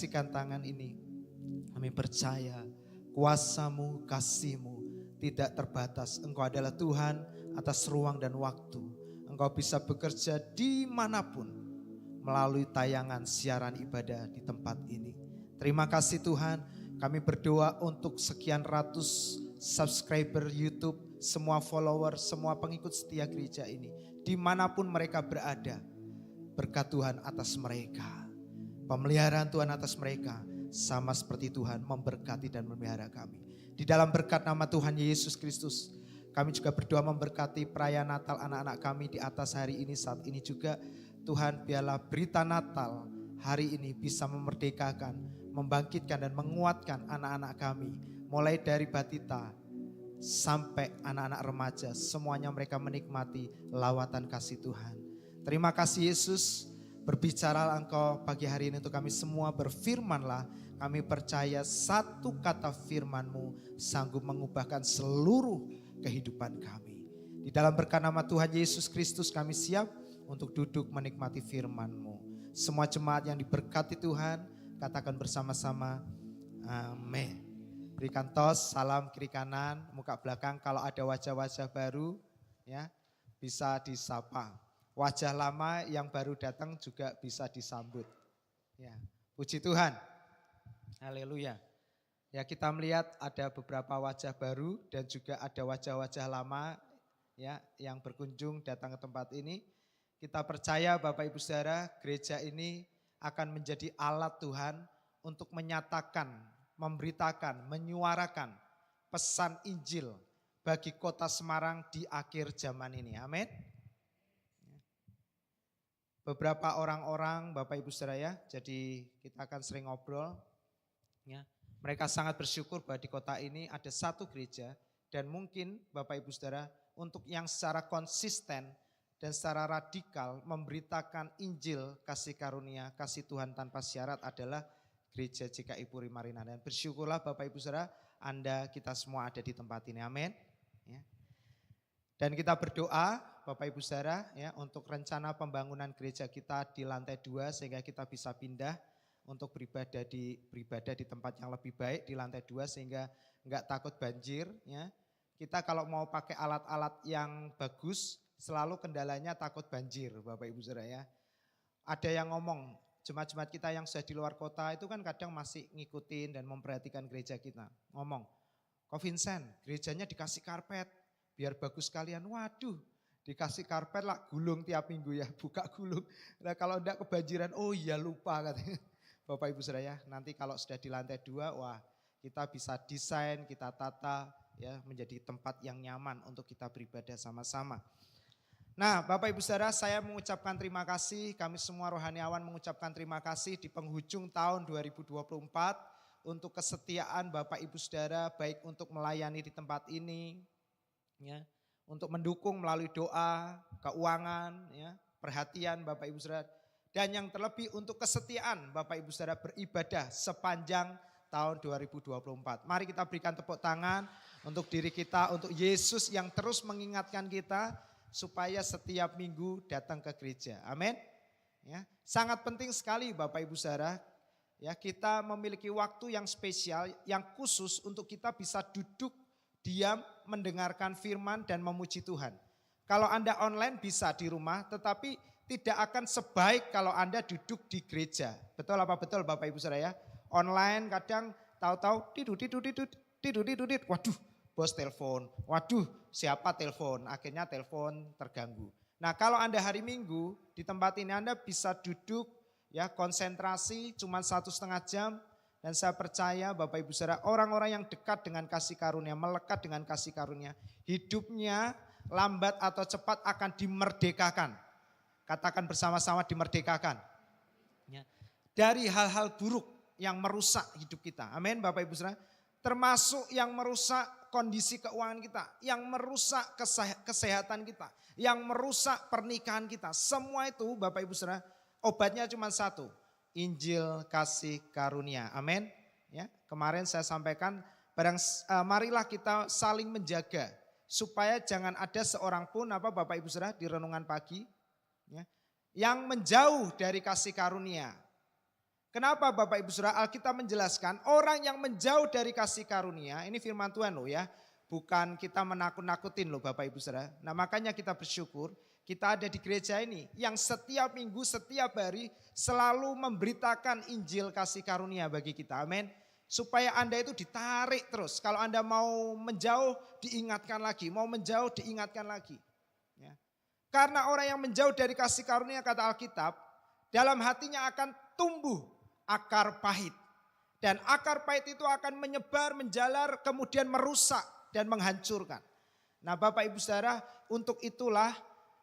menyaksikan tangan ini, kami percaya kuasa-Mu, kasih-Mu tidak terbatas. Engkau adalah Tuhan atas ruang dan waktu. Engkau bisa bekerja dimanapun melalui tayangan siaran ibadah di tempat ini. Terima kasih Tuhan, kami berdoa untuk sekian ratus subscriber YouTube, semua follower, semua pengikut setia gereja ini. Dimanapun mereka berada, berkat Tuhan atas mereka. Pemeliharaan Tuhan atas mereka, sama seperti Tuhan memberkati dan memelihara kami. Di dalam berkat nama Tuhan Yesus Kristus, kami juga berdoa memberkati perayaan Natal anak-anak kami di atas hari ini, saat ini juga. Tuhan, biarlah berita Natal hari ini bisa memerdekakan, membangkitkan dan menguatkan anak-anak kami. Mulai dari batita sampai anak-anak remaja, semuanya mereka menikmati lawatan kasih Tuhan. Terima kasih Yesus, berbicaralah Engkau pagi hari ini untuk kami semua, berfirmanlah. Kami percaya satu kata firman-Mu sanggup mengubahkan seluruh kehidupan kami. Di dalam berkat nama Tuhan Yesus Kristus kami siap untuk duduk menikmati firman-Mu. Semua jemaat yang diberkati Tuhan, katakan bersama-sama, amin. Berikan tos, salam kiri kanan, muka belakang. Kalau ada wajah-wajah baru, ya bisa disapa. Wajah lama yang baru datang juga bisa disambut. Ya, puji Tuhan. Haleluya. Ya, kita melihat ada beberapa wajah baru dan juga ada wajah-wajah lama ya yang berkunjung datang ke tempat ini. Kita percaya Bapak Ibu Saudara, gereja ini akan menjadi alat Tuhan untuk menyatakan, memberitakan, menyuarakan pesan Injil bagi kota Semarang di akhir zaman ini. Amin. Beberapa orang-orang Bapak Ibu Saudara ya, jadi kita akan sering ngobrol. Ya, mereka sangat bersyukur bahwa di kota ini ada satu gereja dan mungkin Bapak Ibu Saudara untuk yang secara konsisten dan secara radikal memberitakan Injil kasih karunia, kasih Tuhan tanpa syarat adalah Gereja GKI Puri Marina. Dan bersyukurlah Bapak Ibu Saudara, Anda kita semua ada di tempat ini. Amin. Ya. Dan kita berdoa Bapak Ibu Saudara ya untuk rencana pembangunan gereja kita di lantai 2 sehingga kita bisa pindah untuk beribadah di tempat yang lebih baik di lantai 2 sehingga enggak takut banjir ya. Kita kalau mau pakai alat-alat yang bagus selalu kendalanya takut banjir Bapak Ibu Saudara ya. Ada yang ngomong jemaat-jemaat kita yang sudah di luar kota itu kan kadang masih ngikutin dan memperhatikan gereja kita. Ngomong, Ko Vincent gerejanya dikasih karpet biar bagus sekalian. Waduh, dikasih karpet lah gulung tiap minggu ya, buka gulung. Nah kalau enggak kebanjiran, oh iya lupa katanya. Bapak Ibu Saudara ya, nanti kalau sudah di lantai 2, wah kita bisa desain, kita tata ya menjadi tempat yang nyaman untuk kita beribadah sama-sama. Nah Bapak Ibu Saudara, saya mengucapkan terima kasih, kami semua rohaniawan mengucapkan terima kasih di penghujung tahun 2024 untuk kesetiaan Bapak Ibu Saudara baik untuk melayani di tempat ini, ya, untuk mendukung melalui doa, keuangan, ya, perhatian Bapak Ibu Saudara. Dan yang terlebih untuk kesetiaan Bapak Ibu Saudara beribadah sepanjang tahun 2024. Mari kita berikan tepuk tangan untuk diri kita, untuk Yesus yang terus mengingatkan kita supaya setiap minggu datang ke gereja. Amin. Ya, sangat penting sekali Bapak Ibu Saudara, ya, kita memiliki waktu yang spesial, yang khusus untuk kita bisa duduk diam mendengarkan firman dan memuji Tuhan. Kalau Anda online bisa di rumah, tetapi tidak akan sebaik kalau Anda duduk di gereja. Betul apa betul Bapak Ibu Saudara ya? Online kadang tahu-tahu tidut, waduh bos telepon, waduh siapa telepon, akhirnya telepon terganggu. Nah kalau Anda hari Minggu di tempat ini Anda bisa duduk ya konsentrasi cuma 1,5 jam. Dan saya percaya Bapak Ibu Saudara orang-orang yang dekat dengan kasih karunia, melekat dengan kasih karunia, hidupnya lambat atau cepat akan dimerdekakan. Katakan bersama-sama dimerdekakan. Ya. Dari hal-hal buruk yang merusak hidup kita. Amin Bapak Ibu Saudara. Termasuk yang merusak kondisi keuangan kita, yang merusak kesehatan kita, yang merusak pernikahan kita. Semua itu Bapak Ibu Saudara obatnya cuma satu. Injil kasih karunia. Amin. Ya, kemarin saya sampaikan marilah kita saling menjaga supaya jangan ada seorang pun Bapak Ibu Saudara di renungan pagi ya, yang menjauh dari kasih karunia. Kenapa Bapak Ibu Saudara? Alkitab menjelaskan orang yang menjauh dari kasih karunia, ini firman Tuhan loh ya. Bukan kita menakut-nakutin loh Bapak Ibu Saudara. Nah makanya kita bersyukur kita ada di gereja ini yang setiap minggu, setiap hari selalu memberitakan Injil kasih karunia bagi kita. Amin. Supaya Anda itu ditarik terus. Kalau Anda mau menjauh diingatkan lagi, mau menjauh diingatkan lagi. Ya. Karena orang yang menjauh dari kasih karunia kata Alkitab, dalam hatinya akan tumbuh akar pahit. Dan akar pahit itu akan menyebar, menjalar, kemudian merusak dan menghancurkan. Nah Bapak Ibu Saudara, untuk itulah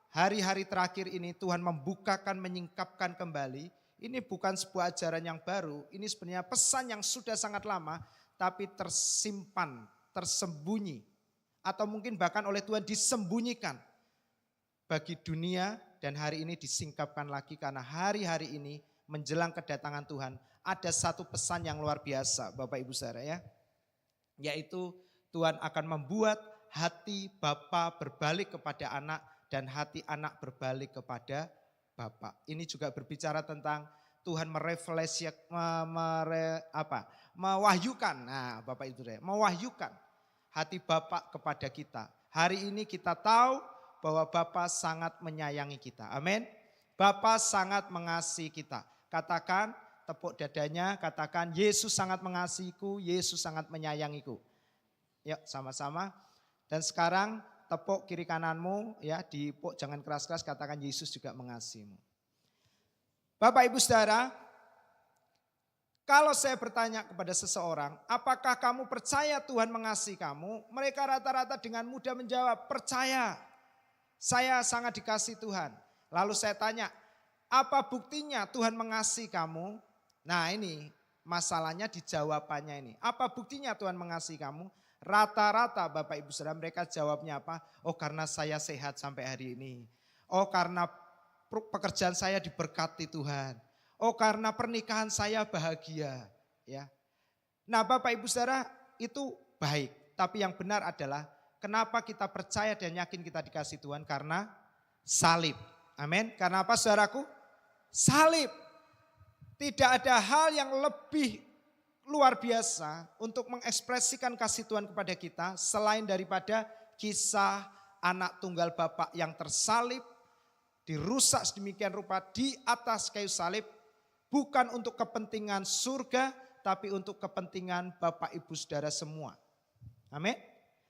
hari-hari terakhir ini Tuhan membukakan, menyingkapkan kembali. Ini bukan sebuah ajaran yang baru, ini sebenarnya pesan yang sudah sangat lama, tapi tersimpan, tersembunyi. Atau mungkin bahkan oleh Tuhan disembunyikan bagi dunia, dan hari ini disingkapkan lagi karena hari-hari ini menjelang kedatangan Tuhan ada satu pesan yang luar biasa Bapak Ibu Saudara ya. Yaitu Tuhan akan membuat hati Bapa berbalik kepada anak dan hati anak berbalik kepada Bapa. Ini juga berbicara tentang Tuhan mewahyukan. Nah, Bapak Ibu Saudara, mewahyukan hati Bapa kepada kita. Hari ini kita tahu bahwa Bapa sangat menyayangi kita. Amin. Bapa sangat mengasihi kita. Katakan, tepuk dadanya, katakan Yesus sangat mengasihiku, Yesus sangat menyayangiku. Yuk sama-sama. Dan sekarang tepuk kiri kananmu ya, dipuk jangan keras-keras, katakan Yesus juga mengasihimu. Bapak Ibu Saudara, kalau saya bertanya kepada seseorang, apakah kamu percaya Tuhan mengasihi kamu? Mereka rata-rata dengan mudah menjawab, percaya. Saya sangat dikasihi Tuhan. Lalu saya tanya, apa buktinya Tuhan mengasihi kamu? Nah ini masalahnya di jawabannya ini. Apa buktinya Tuhan mengasihi kamu? Rata-rata Bapak Ibu Saudara mereka jawabnya apa? Oh karena saya sehat sampai hari ini. Oh karena pekerjaan saya diberkati Tuhan. Oh karena pernikahan saya bahagia. Ya. Nah Bapak Ibu Saudara itu baik. Tapi yang benar adalah kenapa kita percaya dan yakin kita dikasih Tuhan? Karena salib. Amin. Karena apa saudaraku? Salib. Tidak ada hal yang lebih luar biasa untuk mengekspresikan kasih Tuhan kepada kita selain daripada kisah anak tunggal Bapa yang tersalib, dirusak sedemikian rupa di atas kayu salib, bukan untuk kepentingan surga, tapi untuk kepentingan Bapak Ibu Saudara semua. Amin.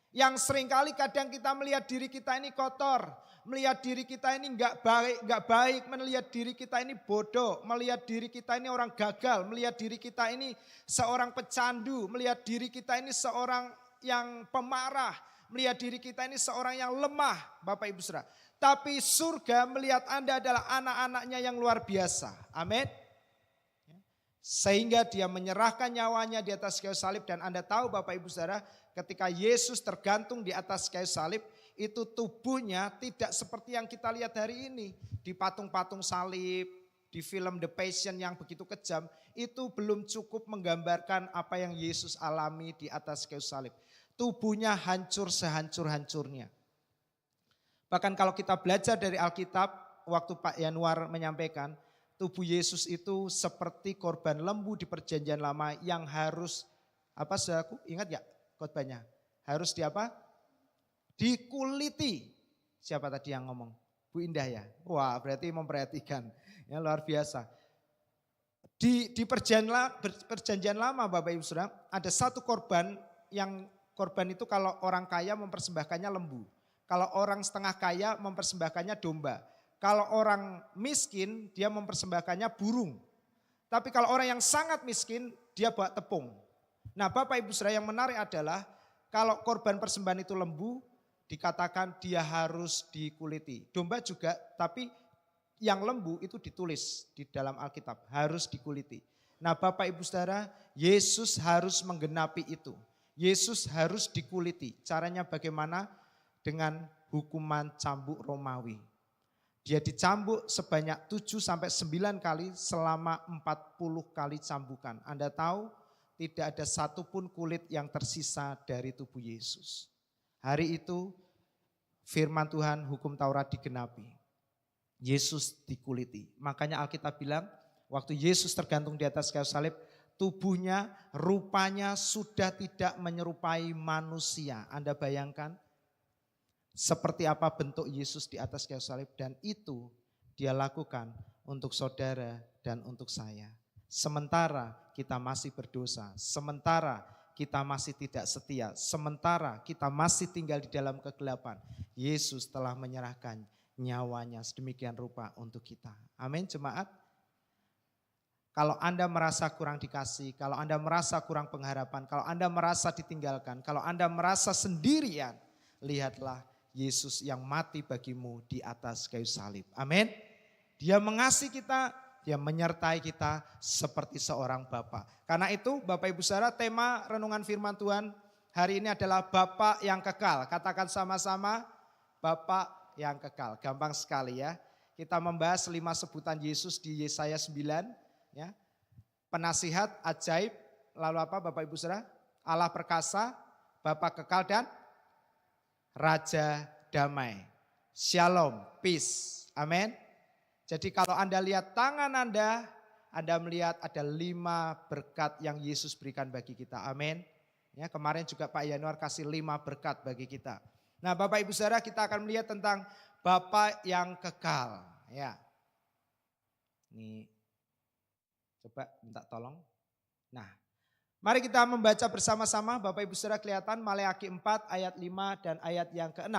Yang seringkali kadang kita melihat diri kita ini kotor, melihat diri kita ini enggak baik, melihat diri kita ini bodoh, melihat diri kita ini orang gagal, melihat diri kita ini seorang pecandu, melihat diri kita ini seorang yang pemarah, melihat diri kita ini seorang yang lemah, Bapak Ibu Saudara. Tapi surga melihat Anda adalah anak-anaknya yang luar biasa. Amin. Sehingga dia menyerahkan nyawanya di atas kayu salib, dan Anda tahu Bapak Ibu Saudara, ketika Yesus tergantung di atas kayu salib, itu tubuhnya tidak seperti yang kita lihat hari ini. Di patung-patung salib, di film The Passion yang begitu kejam, itu belum cukup menggambarkan apa yang Yesus alami di atas kayu salib. Tubuhnya hancur sehancur-hancurnya. Bahkan kalau kita belajar dari Alkitab, waktu Pak Yanuar menyampaikan, tubuh Yesus itu seperti korban lembu di perjanjian lama yang harus, apa saudaraku, ingat ya khotbahnya? Harus di apa? Dikuliti. Siapa tadi yang ngomong? Bu Indah ya? Wah berarti memperhatikan, ya luar biasa. Di perjanjian lama Bapak Ibu Saudara, ada satu korban yang korban itu kalau orang kaya mempersembahkannya lembu. Kalau orang setengah kaya mempersembahkannya domba. Kalau orang miskin dia mempersembahkannya burung. Tapi kalau orang yang sangat miskin dia bawa tepung. Nah Bapak Ibu Saudara yang menarik adalah kalau korban persembahan itu lembu dikatakan dia harus dikuliti. Domba juga tapi yang lembu itu ditulis di dalam Alkitab harus dikuliti. Nah Bapak Ibu Saudara Yesus harus menggenapi itu. Yesus harus dikuliti. Caranya bagaimana? Dengan hukuman cambuk Romawi. Dia dicambuk sebanyak 7-9 kali selama 40 kali cambukan. Anda tahu tidak ada satupun kulit yang tersisa dari tubuh Yesus. Hari itu firman Tuhan hukum Taurat digenapi. Yesus dikuliti. Makanya Alkitab bilang Waktu Yesus tergantung di atas kayu salib, tubuhnya, rupanya sudah tidak menyerupai manusia. Anda bayangkan seperti apa bentuk Yesus di atas kayu salib, dan itu dia lakukan untuk saudara dan untuk saya. Sementara kita masih berdosa, sementara kita masih tidak setia, sementara kita masih tinggal di dalam kegelapan, Yesus telah menyerahkan nyawanya sedemikian rupa untuk kita. Amin jemaat. Kalau Anda merasa kurang dikasih, kalau Anda merasa kurang pengharapan, kalau Anda merasa ditinggalkan, kalau Anda merasa sendirian, lihatlah Yesus yang mati bagimu di atas kayu salib. Amin. Dia mengasihi kita, dia menyertai kita seperti seorang Bapa. Karena itu Bapak Ibu Saudara, tema renungan firman Tuhan hari ini adalah Bapa yang kekal. Katakan sama-sama, Bapa yang kekal. Gampang sekali ya. Kita membahas 5 sebutan Yesus di Yesaya 9. Ya. Penasihat, ajaib, lalu apa Bapak Ibu Saudara? Allah perkasa, Bapa kekal, dan Raja damai. Shalom, peace. Amin. Jadi kalau Anda lihat tangan Anda melihat ada 5 berkat yang Yesus berikan bagi kita. Amin. Ya, kemarin juga Pak Yanuar kasih 5 berkat bagi kita. Nah Bapak Ibu Saudara, kita akan melihat tentang Bapa yang kekal. Ya. Ini coba minta tolong. Nah, mari kita membaca bersama-sama. Bapak Ibu Saudara, kelihatan Maleakhi 4 ayat 5 dan ayat yang ke-6.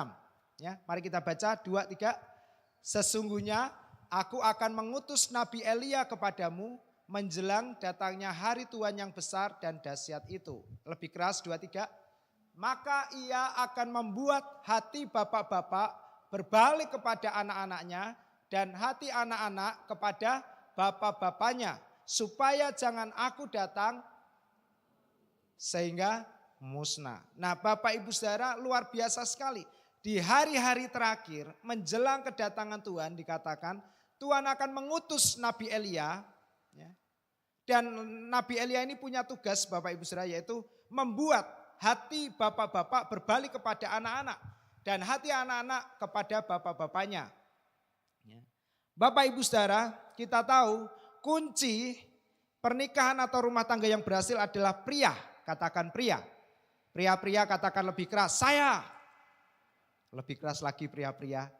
Ya, mari kita baca 2, 3. Sesungguhnya aku akan mengutus Nabi Elia kepadamu menjelang datangnya hari Tuhan yang besar dan dahsyat itu. Lebih keras 2, 3. Maka ia akan membuat hati bapak-bapak berbalik kepada anak-anaknya dan hati anak-anak kepada bapak-bapaknya. Supaya jangan aku datang sehingga musnah. Nah Bapak Ibu Saudara, luar biasa sekali. Di hari-hari terakhir menjelang kedatangan Tuhan dikatakan Tuhan akan mengutus Nabi Elia. Ya. Dan Nabi Elia ini punya tugas Bapak Ibu Saudara, yaitu membuat hati bapak-bapak berbalik kepada anak-anak. Dan hati anak-anak kepada bapak-bapaknya. Ya. Bapak Ibu Saudara, kita tahu kunci pernikahan atau rumah tangga yang berhasil adalah pria. Katakan pria. Pria-pria katakan lebih keras. Saya. Lebih keras lagi pria-pria.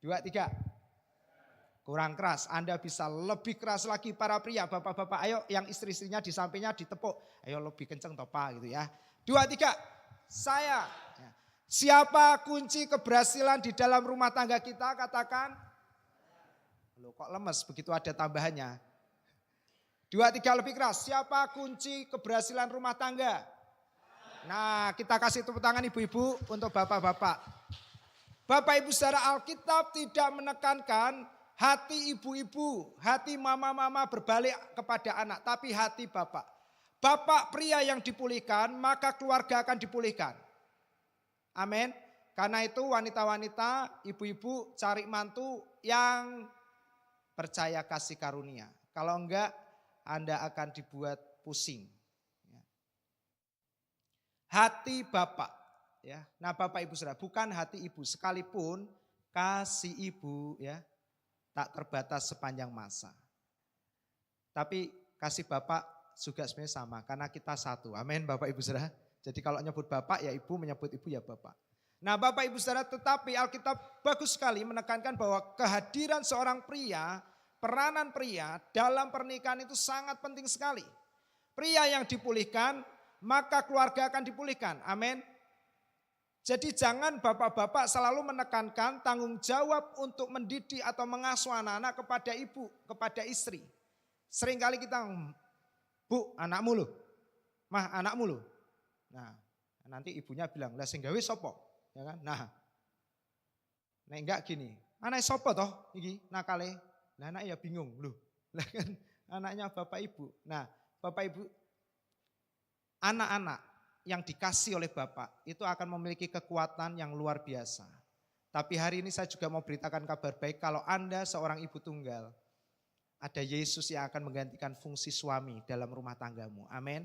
2, 3. Kurang keras. Anda bisa lebih keras lagi para pria. Bapak-bapak ayo yang istri-istrinya di sampingnya ditepuk. Ayo lebih kenceng topa gitu ya. 2, 3. Saya. Siapa kunci keberhasilan di dalam rumah tangga kita? Katakan. Loh kok lemes begitu ada tambahannya. 2, 3 lebih keras. Siapa kunci keberhasilan rumah tangga? Nah kita kasih tepuk tangan ibu-ibu untuk bapak-bapak. Bapak Ibu Saudara, Alkitab tidak menekankan hati ibu-ibu, hati mama-mama berbalik kepada anak. Tapi hati bapak. Bapak pria yang dipulihkan maka keluarga akan dipulihkan. Amin. Karena itu wanita-wanita, ibu-ibu cari mantu yang percaya kasih karunia. Kalau enggak Anda akan dibuat pusing. Hati bapak. Ya. Nah Bapak Ibu Saudara, bukan hati ibu. Sekalipun kasih ibu ya tak terbatas sepanjang masa. Tapi kasih bapak juga sebenarnya sama. Karena kita satu. Amin Bapak Ibu Saudara. Jadi kalau nyebut bapak ya ibu, menyebut ibu ya bapak. Nah Bapak Ibu Saudara, tetapi Alkitab bagus sekali menekankan bahwa kehadiran seorang pria, peranan pria dalam pernikahan itu sangat penting sekali. Pria yang dipulihkan, maka keluarga akan dipulihkan. Amin. Jadi jangan bapak-bapak selalu menekankan tanggung jawab untuk mendidik atau mengasuh anak-anak kepada ibu, kepada istri. Seringkali kita, Bu anakmu loh, Mah anakmu loh. Nah nanti ibunya bilang, lah sing gawe sapa? Ya kan? Nah enggak gini, anak sapa toh iki nakale? Nah anak ya bingung loh. Lah kan anaknya bapak ibu. Nah bapak ibu, anak-anak yang dikasih oleh bapak itu akan memiliki kekuatan yang luar biasa. Tapi hari ini saya juga mau beritakan kabar baik kalau Anda seorang ibu tunggal. Ada Yesus yang akan menggantikan fungsi suami dalam rumah tanggamu. Amin.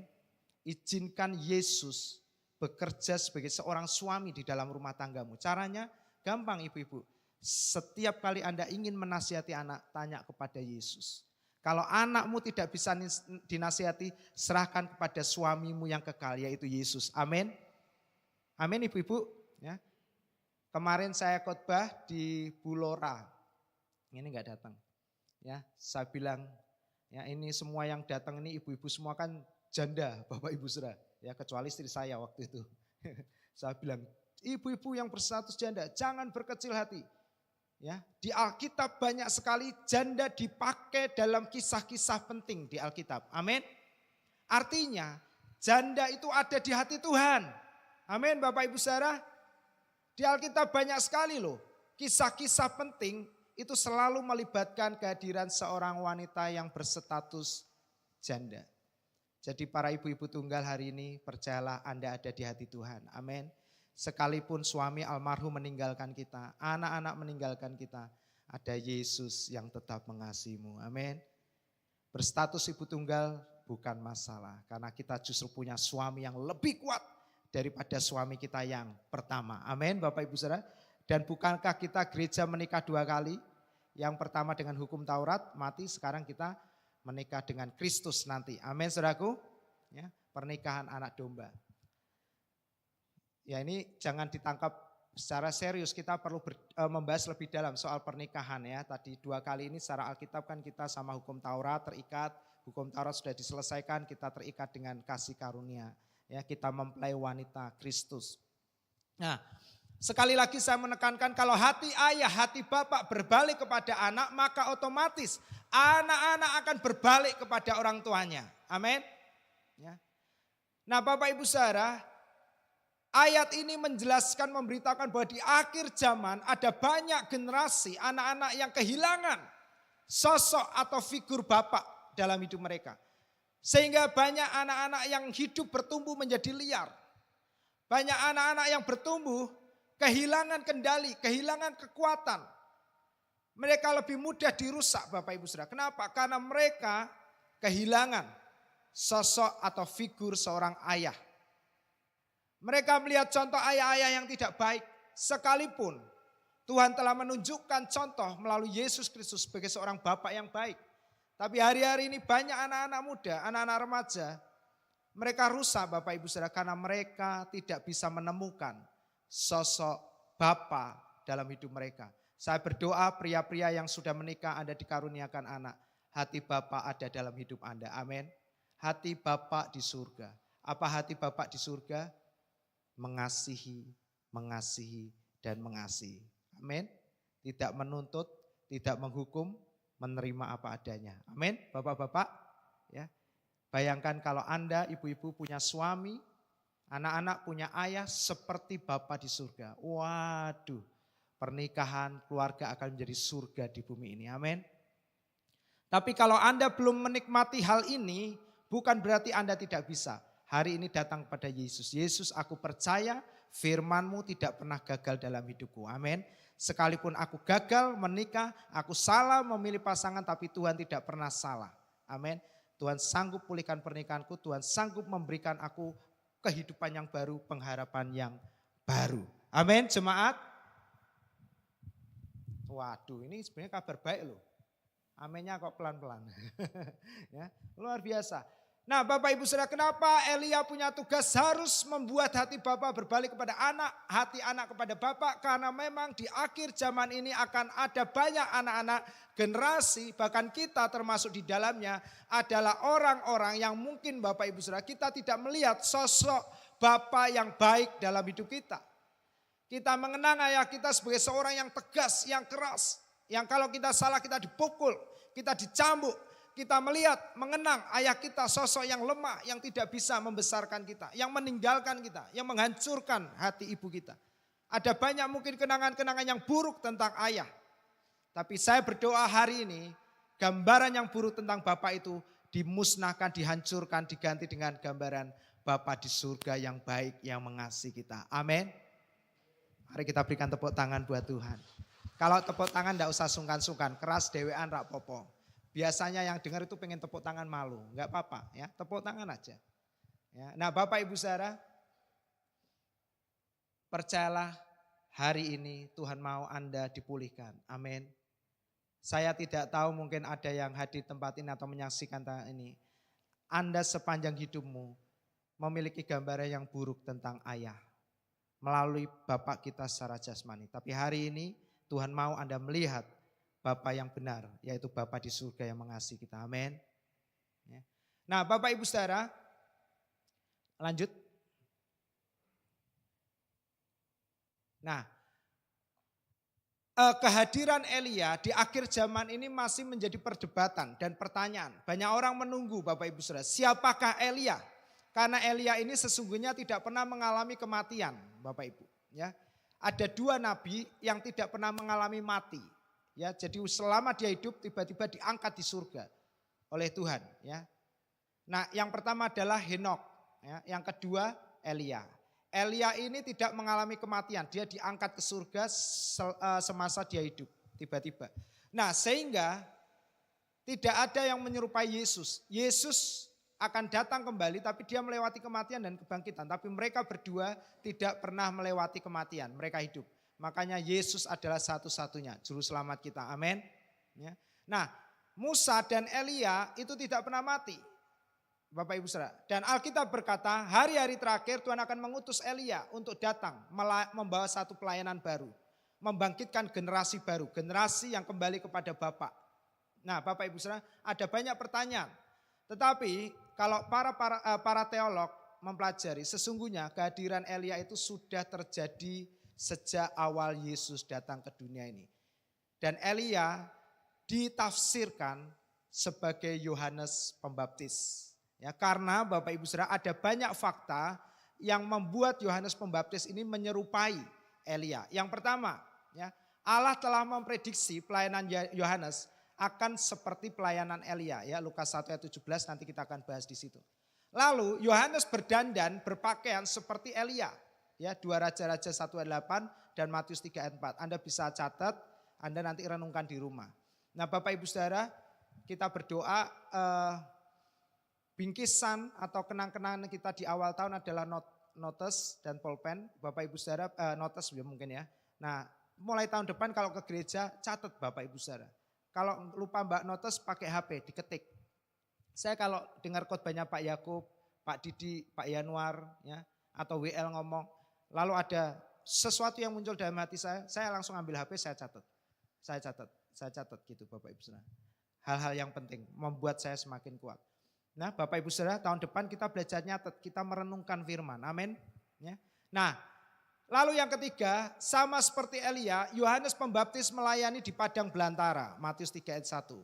Izinkan Yesus bekerja sebagai seorang suami di dalam rumah tanggamu. Caranya gampang ibu-ibu. Setiap kali Anda ingin menasihati anak, tanya kepada Yesus. Kalau anakmu tidak bisa dinasihati, serahkan kepada suamimu yang kekal, yaitu Yesus. Amin. Amin ibu-ibu. Ya. Kemarin saya khotbah di Bulora. Ini enggak datang. Ya, saya bilang, ya ini semua yang datang ini ibu-ibu semua kan janda, Bapak Ibu Saudara. Ya, kecuali istri saya waktu itu. Saya bilang, ibu-ibu yang berstatus janda, jangan berkecil hati. Ya, di Alkitab banyak sekali janda dipakai dalam kisah-kisah penting di Alkitab. Amin. Artinya janda itu ada di hati Tuhan. Amin Bapak Ibu Saudara. Di Alkitab banyak sekali loh kisah-kisah penting itu selalu melibatkan kehadiran seorang wanita yang berstatus janda. Jadi para ibu-ibu tunggal hari ini percayalah Anda ada di hati Tuhan. Amin. Sekalipun suami almarhum meninggalkan kita, anak-anak meninggalkan kita, ada Yesus yang tetap mengasihimu. Amin. Berstatus ibu tunggal bukan masalah, karena kita justru punya suami yang lebih kuat daripada suami kita yang pertama. Amin Bapak Ibu Saudara. Dan bukankah kita gereja menikah 2 kali? Yang pertama dengan hukum Taurat, mati, sekarang kita menikah dengan Kristus nanti. Amin saudaraku. Ya, pernikahan anak domba. Ya ini jangan ditangkap secara serius, kita perlu membahas lebih dalam soal pernikahan ya. Tadi 2 kali ini secara Alkitab kan kita sama hukum Taurat terikat, hukum Taurat sudah diselesaikan, kita terikat dengan kasih karunia. Ya, kita mempelai wanita Kristus. Nah, sekali lagi saya menekankan kalau hati ayah, hati bapak berbalik kepada anak, maka otomatis anak-anak akan berbalik kepada orang tuanya. Amin. Ya. Nah Bapak Ibu Saudara, ayat ini menjelaskan, memberitakan bahwa di akhir zaman ada banyak generasi anak-anak yang kehilangan sosok atau figur bapak dalam hidup mereka. Sehingga banyak anak-anak yang hidup bertumbuh menjadi liar. Banyak anak-anak yang bertumbuh kehilangan kendali, kehilangan kekuatan. Mereka lebih mudah dirusak Bapak Ibu Saudara. Kenapa? Karena mereka kehilangan sosok atau figur seorang ayah. Mereka melihat contoh ayah-ayah yang tidak baik. Sekalipun Tuhan telah menunjukkan contoh melalui Yesus Kristus sebagai seorang bapak yang baik. Tapi hari-hari ini banyak anak-anak muda, anak-anak remaja. Mereka rusak Bapak Ibu Saudara karena mereka tidak bisa menemukan sosok bapa dalam hidup mereka. Saya berdoa pria-pria yang sudah menikah Anda dikaruniakan anak. Hati Bapa ada dalam hidup Anda. Amin. Hati Bapa di surga. Apa hati Bapa di surga? Mengasihi, mengasihi, dan mengasihi. Amin. Tidak menuntut, tidak menghukum, menerima apa adanya. Amin. Bapak-bapak, ya. Bayangkan kalau Anda ibu-ibu punya suami, anak-anak punya ayah seperti Bapa di surga. Waduh, pernikahan keluarga akan menjadi surga di bumi ini. Amin. Tapi kalau Anda belum menikmati hal ini, bukan berarti Anda tidak bisa. Hari ini datang pada Yesus. Yesus, aku percaya firman-Mu tidak pernah gagal dalam hidupku. Amin. Sekalipun aku gagal menikah, aku salah memilih pasangan, tapi Tuhan tidak pernah salah. Amin. Tuhan sanggup pulihkan pernikahanku, Tuhan sanggup memberikan aku kehidupan yang baru, pengharapan yang baru. Amin, jemaat. Waduh, ini sebenarnya kabar baik loh. Aminnya kok pelan-pelan. Ya, luar biasa. Nah Bapak Ibu Saudara, kenapa Elia punya tugas harus membuat hati Bapak berbalik kepada anak, hati anak kepada Bapak? Karena memang di akhir zaman ini akan ada banyak anak-anak generasi, bahkan kita termasuk di dalamnya adalah orang-orang yang mungkin Bapak Ibu Saudara kita tidak melihat sosok Bapak yang baik dalam hidup kita. Kita mengenang ayah kita sebagai seorang yang tegas, yang keras. Yang kalau kita salah kita dipukul, kita dicambuk. Kita melihat, mengenang ayah kita sosok yang lemah, yang tidak bisa membesarkan kita. Yang meninggalkan kita, yang menghancurkan hati ibu kita. Ada banyak mungkin kenangan-kenangan yang buruk tentang ayah. Tapi saya berdoa hari ini, gambaran yang buruk tentang Bapak itu dimusnahkan, dihancurkan, diganti dengan gambaran Bapa di surga yang baik, yang mengasihi kita. Amin. Mari kita berikan tepuk tangan buat Tuhan. Kalau tepuk tangan enggak usah sungkan-sungkan, keras dewean rak popo. Biasanya yang dengar itu pengen tepuk tangan malu, enggak apa-apa ya, tepuk tangan aja. Ya. Nah Bapak Ibu Saudara, percayalah hari ini Tuhan mau Anda dipulihkan. Amin. Saya tidak tahu mungkin ada yang hadir tempat ini atau menyaksikan ini. Anda sepanjang hidupmu memiliki gambaran yang buruk tentang ayah melalui bapak kita secara jasmani. Tapi hari ini Tuhan mau Anda melihat Bapa yang benar, yaitu Bapa di surga yang mengasihi kita. Amin. Nah, Bapak Ibu Saudara, lanjut. Nah, kehadiran Elia di akhir zaman ini masih menjadi perdebatan dan pertanyaan. Banyak orang menunggu Bapak Ibu Saudara, siapakah Elia? Karena Elia ini sesungguhnya tidak pernah mengalami kematian, Bapak Ibu. Ya, ada 2 nabi yang tidak pernah mengalami mati. Ya, jadi selama dia hidup tiba-tiba diangkat di surga oleh Tuhan. Ya, nah yang pertama adalah Henokh, ya, yang kedua Elia. Elia ini tidak mengalami kematian, dia diangkat ke surga semasa dia hidup tiba-tiba. Nah sehingga tidak ada yang menyerupai Yesus. Yesus akan datang kembali tapi dia melewati kematian dan kebangkitan. Tapi mereka berdua tidak pernah melewati kematian, mereka hidup. Makanya Yesus adalah satu-satunya juru selamat kita, amin. Ya. Nah Musa dan Elia itu tidak pernah mati. Bapak Ibu Saudara. Dan Alkitab berkata hari-hari terakhir Tuhan akan mengutus Elia untuk datang membawa satu pelayanan baru. Membangkitkan generasi baru, generasi yang kembali kepada Bapa. Nah Bapak Ibu Saudara ada banyak pertanyaan. Tetapi kalau para teolog mempelajari sesungguhnya kehadiran Elia itu sudah terjadi sejak awal Yesus datang ke dunia ini. Dan Elia ditafsirkan sebagai Yohanes Pembaptis. Ya, karena Bapak Ibu Saudara ada banyak fakta yang membuat Yohanes Pembaptis ini menyerupai Elia. Yang pertama, ya, Allah telah memprediksi pelayanan Yohanes akan seperti pelayanan Elia. Ya, Lukas 1 ayat 17 nanti kita akan bahas di situ. Lalu Yohanes berdandan berpakaian seperti Elia. Ya, 2 Raja-Raja 1 ayat 8 dan Matius 3 ayat 4. Anda bisa catat, Anda nanti renungkan di rumah. Nah Bapak Ibu Saudara, kita berdoa bingkisan atau kenang-kenangan kita di awal tahun adalah notes dan pulpen. Bapak Ibu Saudara, notes ya mungkin ya. Nah mulai tahun depan kalau ke gereja catat Bapak Ibu Saudara. Kalau lupa Mbak notes pakai HP, diketik. Saya kalau dengar khotbahnya Pak Yakub, Pak Didi, Pak Yanuar ya, atau WL ngomong, lalu ada sesuatu yang muncul dalam hati saya langsung ambil HP, saya catat. Saya catat gitu Bapak Ibu Saudara. Hal-hal yang penting membuat saya semakin kuat. Nah Bapak Ibu Saudara tahun depan kita belajar nyatet, kita merenungkan firman, amin. Ya. Nah lalu yang ketiga sama seperti Elia, Yohanes Pembaptis melayani di padang belantara, Matius 3 ayat 1.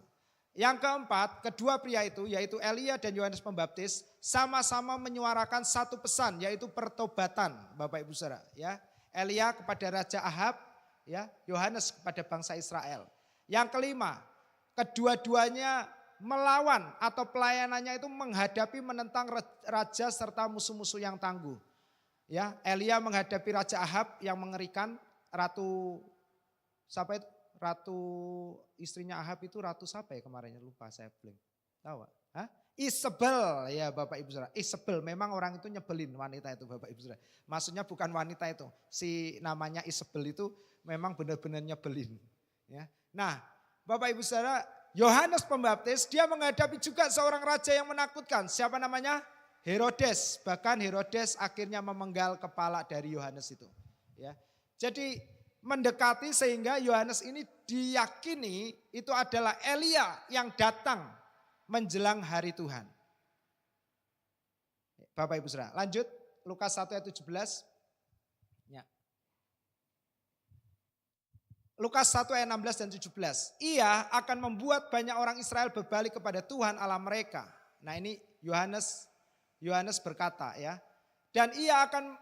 Yang keempat, kedua pria itu yaitu Elia dan Yohanes Pembaptis sama-sama menyuarakan satu pesan yaitu pertobatan Bapak Ibu Saudara. Ya. Elia kepada Raja Ahab, ya, Yohanes kepada bangsa Israel. Yang kelima, kedua-duanya melawan atau pelayanannya itu menghadapi menentang raja serta musuh-musuh yang tangguh. Ya, Elia menghadapi Raja Ahab yang mengerikan, ratu siapa itu? Ratu istrinya Ahab itu ratu siapa ya kemarin, lupa saya blank. Tahu? Hah? Isabel ya Bapak Ibu Saudara. Isabel memang orang itu nyebelin wanita itu Bapak Ibu Saudara. Maksudnya bukan wanita itu. Si namanya Isabel itu memang benar-benar nyebelin. Ya. Nah Bapak Ibu Saudara, Yohanes Pembaptis dia menghadapi juga seorang raja yang menakutkan. Siapa namanya? Herodes. Bahkan Herodes akhirnya memenggal kepala dari Yohanes itu. Ya. Jadi mendekati sehingga Yohanes ini diyakini itu adalah Elia yang datang menjelang hari Tuhan. Bapak Ibu Saudara, lanjut Lukas 1 ayat 17. Ya. Lukas 1 ayat 16 dan 17. Ia akan membuat banyak orang Israel berbalik kepada Tuhan Allah mereka. Nah ini Yohanes berkata ya. Dan ia akan,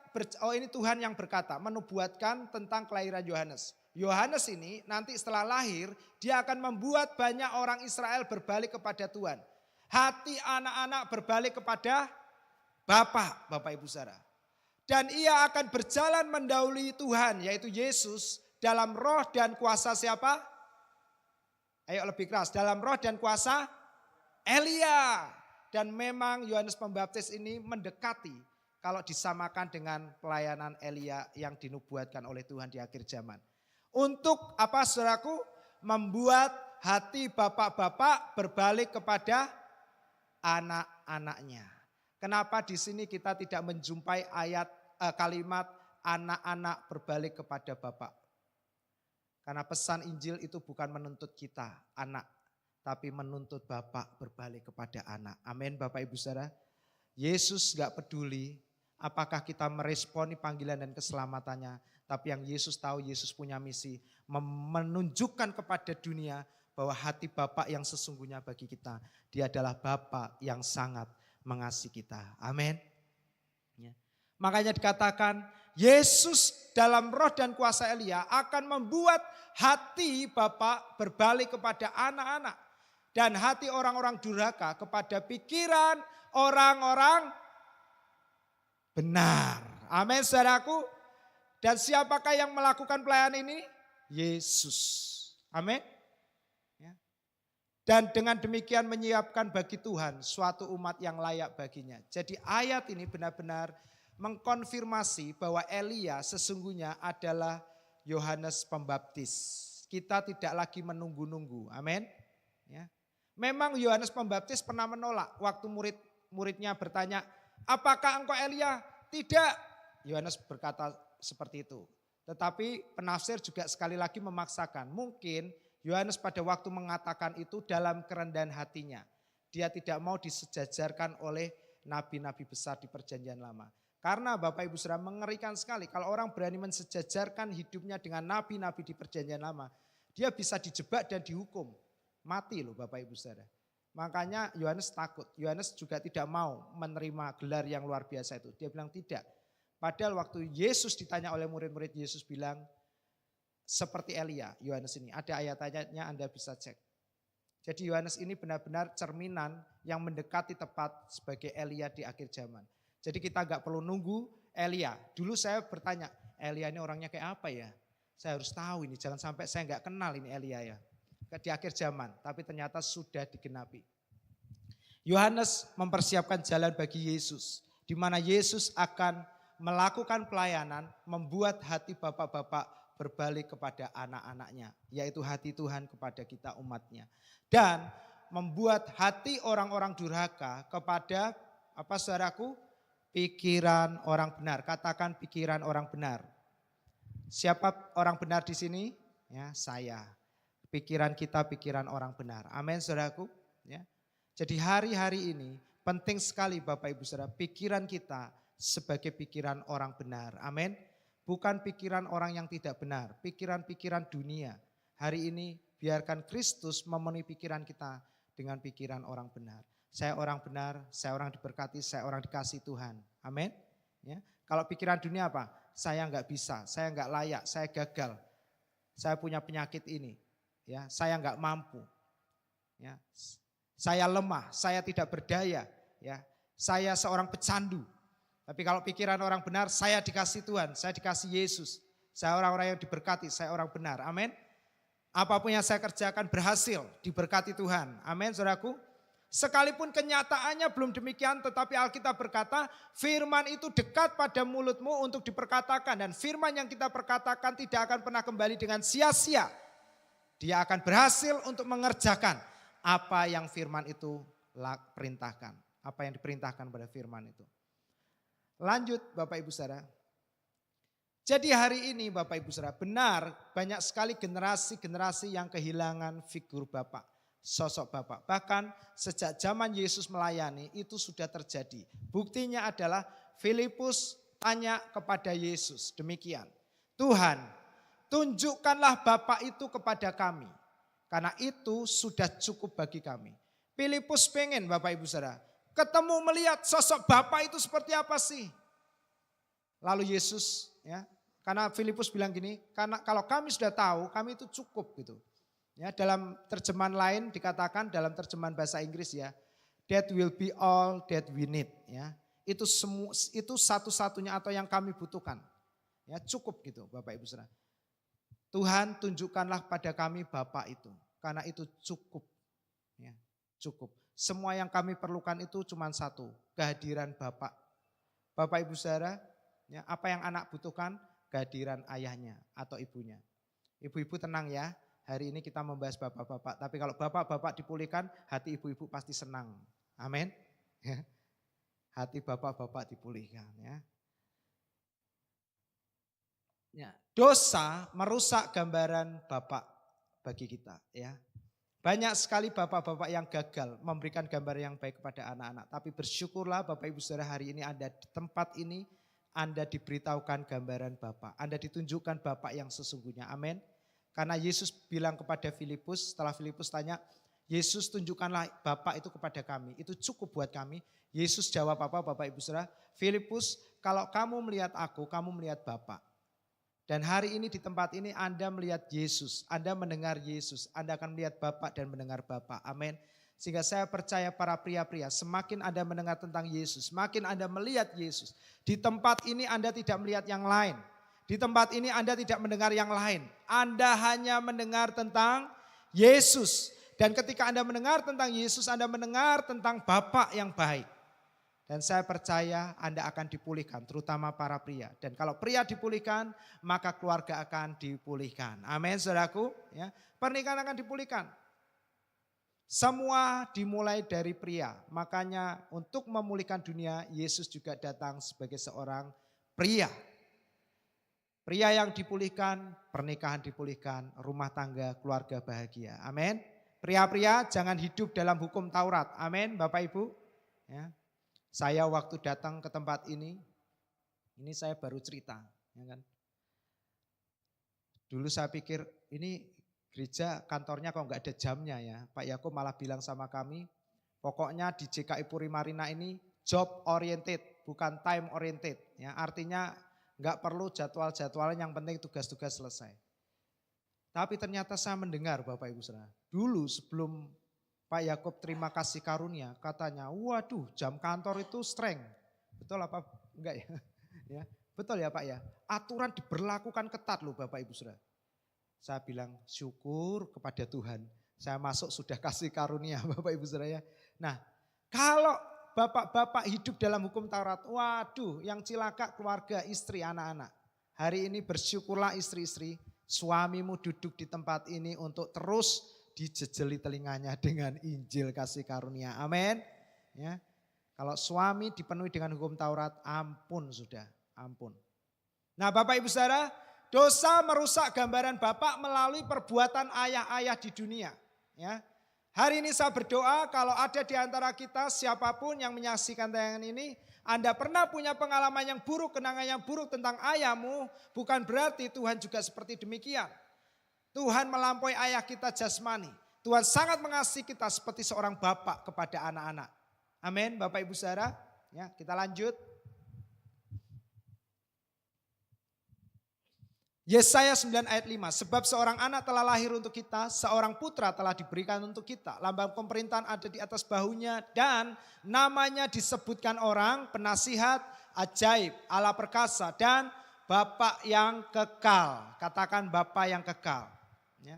ini Tuhan yang berkata, menubuatkan tentang kelahiran Yohanes. Yohanes ini nanti setelah lahir, dia akan membuat banyak orang Israel berbalik kepada Tuhan. Hati anak-anak berbalik kepada Bapa, Bapak Ibu Saudara. Dan ia akan berjalan mendahului Tuhan, yaitu Yesus, dalam roh dan kuasa siapa? Ayo lebih keras, dalam roh dan kuasa Elia. Dan memang Yohanes Pembaptis ini mendekati kalau disamakan dengan pelayanan Elia yang dinubuatkan oleh Tuhan di akhir zaman. Untuk apa saudaraku? Membuat hati bapak-bapak berbalik kepada anak-anaknya. Kenapa di sini kita tidak menjumpai kalimat anak-anak berbalik kepada bapak? Karena pesan Injil itu bukan menuntut kita, anak, tapi menuntut bapak berbalik kepada anak. Amin, Bapak Ibu Saudara. Yesus gak peduli apakah kita meresponi panggilan dan keselamatannya. Tapi yang Yesus tahu, Yesus punya misi menunjukkan kepada dunia bahwa hati Bapa yang sesungguhnya bagi kita. Dia adalah Bapa yang sangat mengasihi kita. Amin. Ya. Makanya dikatakan Yesus dalam roh dan kuasa Elia akan membuat hati Bapa berbalik kepada anak-anak. Dan hati orang-orang durhaka kepada pikiran orang-orang benar. Amin, saudaraku. Dan siapakah yang melakukan pelayanan ini? Yesus. Amin. Ya. Dan dengan demikian menyiapkan bagi Tuhan suatu umat yang layak baginya. Jadi ayat ini benar-benar mengkonfirmasi bahwa Elia sesungguhnya adalah Yohanes Pembaptis. Kita tidak lagi menunggu-nunggu. Amin. Ya. Memang Yohanes Pembaptis pernah menolak waktu murid-muridnya bertanya, apakah engkau Elia? Tidak. Yohanes berkata seperti itu. Tetapi penafsir juga sekali lagi memaksakan. Mungkin Yohanes pada waktu mengatakan itu dalam kerendahan hatinya. Dia tidak mau disejajarkan oleh nabi-nabi besar di perjanjian lama. Karena Bapak Ibu Saudara mengerikan sekali kalau orang berani mensejajarkan hidupnya dengan nabi-nabi di perjanjian lama. Dia bisa dijebak dan dihukum. Mati loh Bapak Ibu Saudara. Makanya Yohanes takut. Yohanes juga tidak mau menerima gelar yang luar biasa itu. Dia bilang tidak. Padahal waktu Yesus ditanya oleh murid-murid, Yesus bilang seperti Elia, Yohanes ini. Ada ayat-ayatnya Anda bisa cek. Jadi Yohanes ini benar-benar cerminan yang mendekati tepat sebagai Elia di akhir zaman. Jadi kita gak perlu nunggu Elia. Dulu saya bertanya, Elia ini orangnya kayak apa ya? Saya harus tahu ini, jangan sampai saya gak kenal ini Elia ya. Di akhir zaman, tapi ternyata sudah digenapi. Yohanes mempersiapkan jalan bagi Yesus. Di mana Yesus akan melakukan pelayanan, membuat hati bapak-bapak berbalik kepada anak-anaknya. Yaitu hati Tuhan kepada kita umatnya. Dan membuat hati orang-orang durhaka kepada, apa saudaraku? Pikiran orang benar. Katakan pikiran orang benar. Siapa orang benar di sini? Ya, saya. Pikiran kita pikiran orang benar. Amin saudaraku. Ya. Jadi hari-hari ini penting sekali Bapak Ibu Saudara, pikiran kita sebagai pikiran orang benar. Amin. Bukan pikiran orang yang tidak benar, pikiran-pikiran dunia. Hari ini biarkan Kristus memenuhi pikiran kita dengan pikiran orang benar. Saya orang benar, saya orang diberkati, saya orang dikasih Tuhan. Amin. Ya. Kalau pikiran dunia apa? Saya enggak bisa, saya enggak layak, saya gagal. Saya punya penyakit ini. Ya, saya enggak mampu. Ya. Saya lemah, saya tidak berdaya. Ya. Saya seorang pecandu. Tapi kalau pikiran orang benar, saya dikasih Tuhan, saya dikasih Yesus. Saya orang-orang yang diberkati, saya orang benar. Amin. Apapun yang saya kerjakan berhasil, diberkati Tuhan. Amin, saudaraku. Sekalipun kenyataannya belum demikian, tetapi Alkitab berkata, firman itu dekat pada mulutmu untuk diperkatakan. Dan firman yang kita perkatakan tidak akan pernah kembali dengan sia-sia. Dia akan berhasil untuk mengerjakan apa yang firman itu perintahkan. Apa yang diperintahkan pada firman itu. Lanjut Bapak Ibu Saudara. Jadi hari ini Bapak Ibu Saudara, benar banyak sekali generasi-generasi yang kehilangan figur Bapak, sosok Bapak. Bahkan sejak zaman Yesus melayani itu sudah terjadi. Buktinya adalah Filipus tanya kepada Yesus demikian. Tuhan, tunjukkanlah Bapak itu kepada kami. Karena itu sudah cukup bagi kami. Filipus pengen Bapak Ibu Saudara, ketemu melihat sosok Bapa itu seperti apa sih? Lalu Yesus ya, karena Filipus bilang gini, karena kalau kami sudah tahu, kami itu cukup gitu. Ya, dalam terjemahan lain dikatakan dalam terjemahan bahasa Inggris ya, that will be all that we need ya. Itu satu-satunya atau yang kami butuhkan. Ya, cukup gitu Bapak Ibu Saudara. Tuhan tunjukkanlah pada kami Bapa itu, karena itu cukup. Ya, cukup. Semua yang kami perlukan itu cuma satu, kehadiran Bapak. Bapak Ibu Saudara, ya, apa yang anak butuhkan? Kehadiran ayahnya atau ibunya. Ibu-ibu tenang ya, hari ini kita membahas bapak-bapak. Tapi kalau bapak-bapak dipulihkan, hati ibu-ibu pasti senang. Amin. Ya. Hati bapak-bapak dipulihkan ya. Ya, dosa merusak gambaran bapak bagi kita ya. Banyak sekali bapak-bapak yang gagal memberikan gambar yang baik kepada anak-anak. Tapi bersyukurlah Bapak Ibu Saudara hari ini Anda di tempat ini, Anda diberitahukan gambaran Bapak. Anda ditunjukkan Bapak yang sesungguhnya. Amin. Karena Yesus bilang kepada Filipus, setelah Filipus tanya, Yesus tunjukkanlah Bapak itu kepada kami. Itu cukup buat kami. Yesus jawab apa Bapak Ibu Saudara? Filipus, kalau kamu melihat aku, kamu melihat Bapak. Dan hari ini di tempat ini Anda melihat Yesus, Anda mendengar Yesus, Anda akan melihat Bapak dan mendengar Bapak. Amin. Sehingga saya percaya para pria-pria, semakin Anda mendengar tentang Yesus, semakin Anda melihat Yesus. Di tempat ini Anda tidak melihat yang lain. Di tempat ini Anda tidak mendengar yang lain. Anda hanya mendengar tentang Yesus. Dan ketika Anda mendengar tentang Yesus, Anda mendengar tentang Bapak yang baik. Dan saya percaya Anda akan dipulihkan, terutama para pria. Dan kalau pria dipulihkan, maka keluarga akan dipulihkan. Amin, saudaraku. Ya, pernikahan akan dipulihkan. Semua dimulai dari pria. Makanya untuk memulihkan dunia, Yesus juga datang sebagai seorang pria. Pria yang dipulihkan, pernikahan dipulihkan, rumah tangga, keluarga bahagia. Amin. Pria-pria jangan hidup dalam hukum Taurat. Amin, Bapak Ibu. Ya. Saya waktu datang ke tempat ini saya baru cerita. Ya kan. Dulu saya pikir ini gereja kantornya kok nggak ada jamnya ya. Pak Yakub malah bilang sama kami, pokoknya di JKI Puri Marina ini job oriented, bukan time oriented. Ya, artinya nggak perlu jadwal-jadwalnya, yang penting tugas-tugas selesai. Tapi ternyata saya mendengar Bapak Ibu Saudara, dulu sebelum Pak Yakub terima kasih karunia, katanya, waduh jam kantor itu strength. Betul apa enggak ya? Ya, betul ya Pak ya. Aturan diberlakukan ketat loh Bapak Ibu Saudara. Saya bilang syukur kepada Tuhan. Saya masuk sudah kasih karunia Bapak Ibu Saudara ya. Nah kalau bapak-bapak hidup dalam hukum Taurat, waduh yang cilaka keluarga, istri, anak-anak. Hari ini bersyukurlah istri-istri, suamimu duduk di tempat ini untuk terus dijejeli telinganya dengan Injil kasih karunia. Amin. Ya. Kalau suami dipenuhi dengan hukum Taurat, ampun sudah, ampun. Nah Bapak Ibu Saudara, dosa merusak gambaran Bapak melalui perbuatan ayah-ayah di dunia. Ya. Hari ini saya berdoa kalau ada di antara kita siapapun yang menyaksikan tayangan ini, Anda pernah punya pengalaman yang buruk, kenangan yang buruk tentang ayahmu, bukan berarti Tuhan juga seperti demikian. Tuhan melampaui ayah kita jasmani. Tuhan sangat mengasihi kita seperti seorang bapak kepada anak-anak. Amin, Bapak Ibu Saudara. Ya, kita lanjut. Yesaya 9 ayat 5. Sebab seorang anak telah lahir untuk kita, seorang putra telah diberikan untuk kita. Lambang pemerintahan ada di atas bahunya dan namanya disebutkan orang penasihat, ajaib, Allah perkasa dan Bapak yang kekal. Katakan Bapak yang kekal. Ya.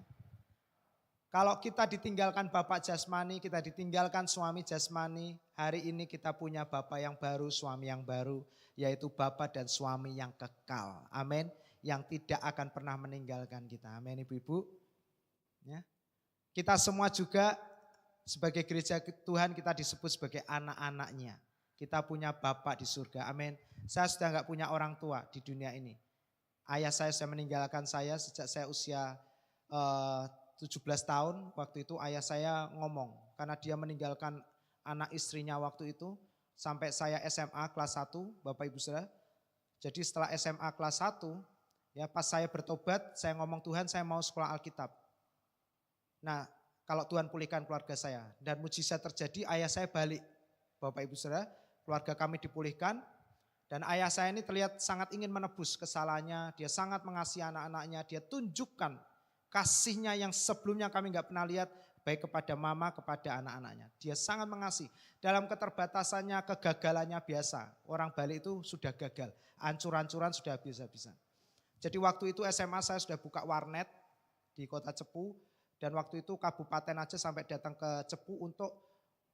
Kalau kita ditinggalkan bapak jasmani, kita ditinggalkan suami jasmani, hari ini kita punya bapak yang baru, suami yang baru, yaitu bapak dan suami yang kekal. Amin. Yang tidak akan pernah meninggalkan kita. Amin ibu-ibu. Ya. Kita semua juga sebagai gereja Tuhan kita disebut sebagai anak-anaknya. Kita punya bapak di surga. Amin. Saya sudah enggak punya orang tua di dunia ini. Ayah saya sudah meninggalkan saya sejak saya usia 17 tahun. Waktu itu ayah saya ngomong karena dia meninggalkan anak istrinya waktu itu sampai saya SMA kelas 1 Bapak Ibu Saudara. Jadi setelah SMA kelas 1 ya pas saya bertobat saya ngomong Tuhan saya mau sekolah Alkitab. Nah kalau Tuhan pulihkan keluarga saya dan mujizat terjadi ayah saya balik Bapak Ibu Saudara. Keluarga kami dipulihkan. Dan ayah saya ini terlihat sangat ingin menebus kesalahannya, dia sangat mengasihi anak-anaknya, dia tunjukkan kasihnya yang sebelumnya kami nggak pernah lihat baik kepada mama, kepada anak-anaknya. Dia sangat mengasihi, dalam keterbatasannya, kegagalannya biasa. Orang balik itu sudah gagal, ancur-ancuran sudah bisa-bisa. Jadi waktu itu SMA saya sudah buka warnet di kota Cepu, dan waktu itu kabupaten aja sampai datang ke Cepu untuk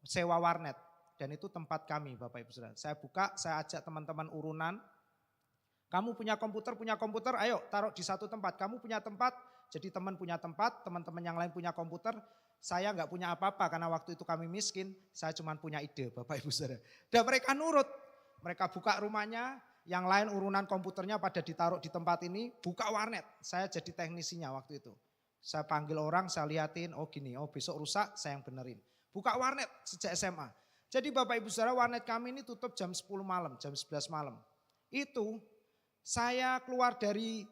sewa warnet. Dan itu tempat kami Bapak Ibu Saudara. Saya buka, saya ajak teman-teman urunan. Kamu punya komputer, ayo taruh di satu tempat. Kamu punya tempat, Jadi teman punya tempat, teman-teman yang lain punya komputer. Saya nggak punya apa-apa karena waktu itu kami miskin. Saya cuma punya ide Bapak Ibu Saudara. Dan mereka nurut. Mereka buka rumahnya, yang lain urunan komputernya pada ditaruh di tempat ini. Buka warnet, saya jadi teknisinya waktu itu. Saya panggil orang, saya liatin, oh gini, oh besok rusak, saya yang benerin. Buka warnet sejak SMA. Jadi Bapak Ibu Saudara, warnet kami ini tutup jam 10 malam, jam 11 malam. Itu saya keluar dari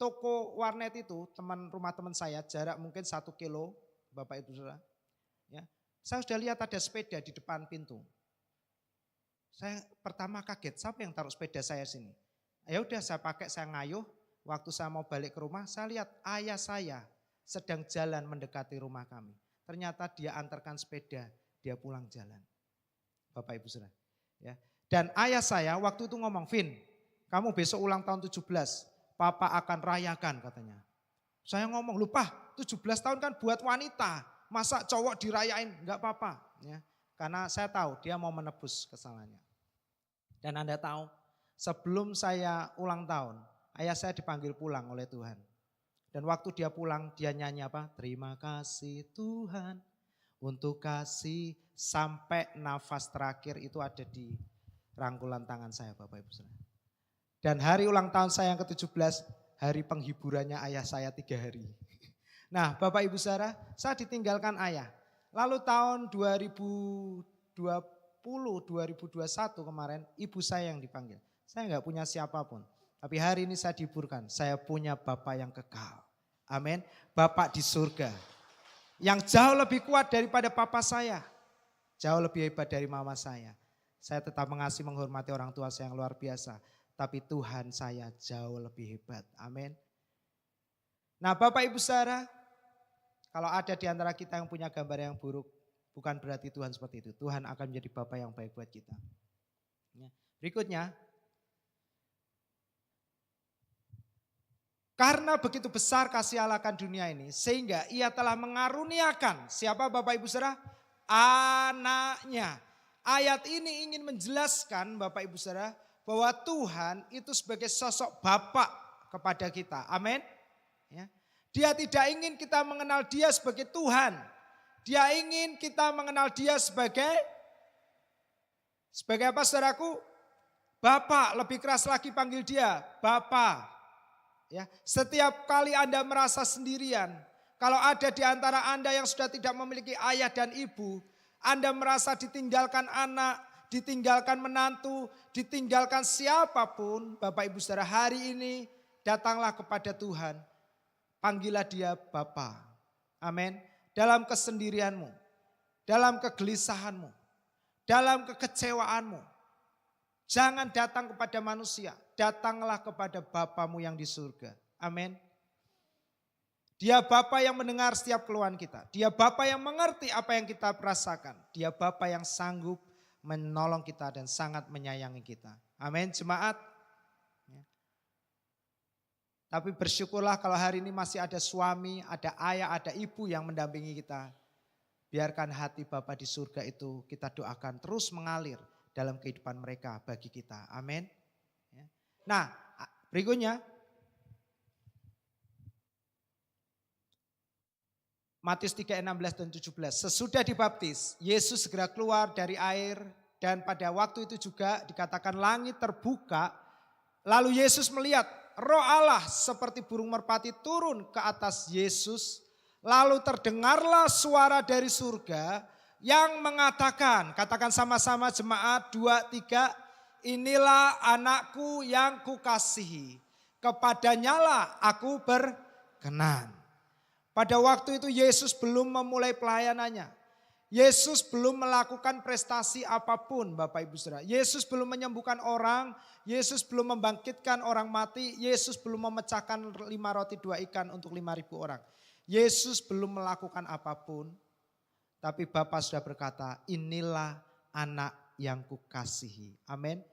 toko warnet itu, rumah teman saya, jarak mungkin 1 kilo, Bapak Ibu Saudara. Ya, saya sudah lihat ada sepeda di depan pintu. Saya pertama kaget, siapa yang taruh sepeda saya sini? Ya udah saya pakai, saya ngayuh. Waktu saya mau balik ke rumah, saya lihat ayah saya sedang jalan mendekati rumah kami. Ternyata dia antarkan sepeda, dia pulang jalan. Bapak Ibu Saudara. Ya. Dan ayah saya waktu itu ngomong, Vin, kamu besok ulang tahun 17, Papa akan rayakan katanya. Saya ngomong, lupa 17 tahun kan buat wanita, masa cowok dirayain, enggak apa-apa. Ya. Karena saya tahu dia mau menebus kesalahannya. Dan Anda tahu, sebelum saya ulang tahun, ayah saya dipanggil pulang oleh Tuhan. Dan waktu dia pulang, dia nyanyi apa? Terima kasih Tuhan untuk kasih, sampai nafas terakhir itu ada di rangkulan tangan saya Bapak Ibu Saudara. Dan hari ulang tahun saya yang ke-17, hari penghiburannya ayah saya 3 hari. Nah Bapak Ibu Saudara, saya ditinggalkan ayah. Lalu tahun 2021 kemarin ibu saya yang dipanggil. Saya enggak punya siapapun. Tapi hari ini saya dihiburkan. Saya punya Bapa yang kekal. Amin. Bapak di surga. Yang jauh lebih kuat daripada papa saya. Jauh lebih hebat dari mama saya. Saya tetap mengasihi menghormati orang tua saya yang luar biasa. Tapi Tuhan saya jauh lebih hebat. Amin. Nah Bapak Ibu Saudara, kalau ada di antara kita yang punya gambar yang buruk, bukan berarti Tuhan seperti itu. Tuhan akan menjadi Bapa yang baik buat kita. Berikutnya. Karena begitu besar kasih Allah akan dunia ini. Sehingga ia telah mengaruniakan. Siapa Bapak Ibu Saudara? Anaknya. Ayat ini ingin menjelaskan Bapak Ibu Saudara. Bahwa Tuhan itu sebagai sosok Bapa kepada kita. Amin. Ya. Dia tidak ingin kita mengenal dia sebagai Tuhan. Dia ingin kita mengenal dia sebagai apa saudaraku? Bapak, lebih keras lagi panggil dia Bapak. Ya, setiap kali Anda merasa sendirian, kalau ada di antara Anda yang sudah tidak memiliki ayah dan ibu, Anda merasa ditinggalkan anak, ditinggalkan menantu, ditinggalkan siapapun, Bapak Ibu Saudara, hari ini datanglah kepada Tuhan. Panggillah dia Bapa. Amin. Dalam kesendirianmu, dalam kegelisahanmu, dalam kekecewaanmu. Jangan datang kepada manusia, datanglah kepada Bapamu yang di surga. Amin. Dia Bapa yang mendengar setiap keluhan kita. Dia Bapa yang mengerti apa yang kita rasakan. Dia Bapa yang sanggup menolong kita dan sangat menyayangi kita. Amin, jemaat. Tapi bersyukurlah kalau hari ini masih ada suami, ada ayah, ada ibu yang mendampingi kita. Biarkan hati Bapa di surga itu kita doakan terus mengalir dalam kehidupan mereka bagi kita. Amin. Nah berikutnya. Matius 3, 16 dan 17. Sesudah dibaptis, Yesus segera keluar dari air. Dan pada waktu itu juga dikatakan langit terbuka. Lalu Yesus melihat Roh Allah seperti burung merpati turun ke atas Yesus. Lalu terdengarlah suara dari surga yang mengatakan, katakan sama-sama jemaat 2, 3, inilah anakku yang kukasihi, kepadanyalah aku berkenan. Pada waktu itu Yesus belum memulai pelayanannya. Yesus belum melakukan prestasi apapun Bapak Ibu Saudara. Yesus belum menyembuhkan orang, Yesus belum membangkitkan orang mati, Yesus belum memecahkan 5 roti 2 ikan untuk 5.000 orang. Yesus belum melakukan apapun, tapi Bapa sudah berkata, inilah anak yang kukasihi. Amin.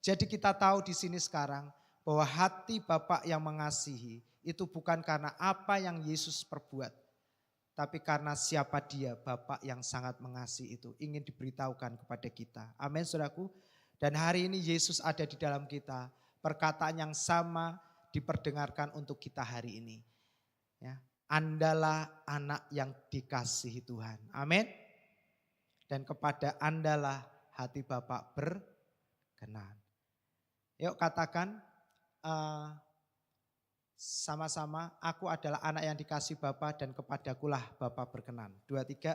Jadi kita tahu di sini sekarang bahwa hati Bapa yang mengasihi itu bukan karena apa yang Yesus perbuat. Tapi karena siapa dia, Bapa yang sangat mengasihi itu ingin diberitahukan kepada kita. Amin saudaraku. Dan hari ini Yesus ada di dalam kita. Perkataan yang sama diperdengarkan untuk kita hari ini. Ya, Andalah anak yang dikasihi Tuhan. Amin. Dan kepada Andalah hati Bapa berkenan. Yuk katakan sama-sama, aku adalah anak yang dikasihi Bapa dan kepadakulah Bapa berkenan. 2, 3,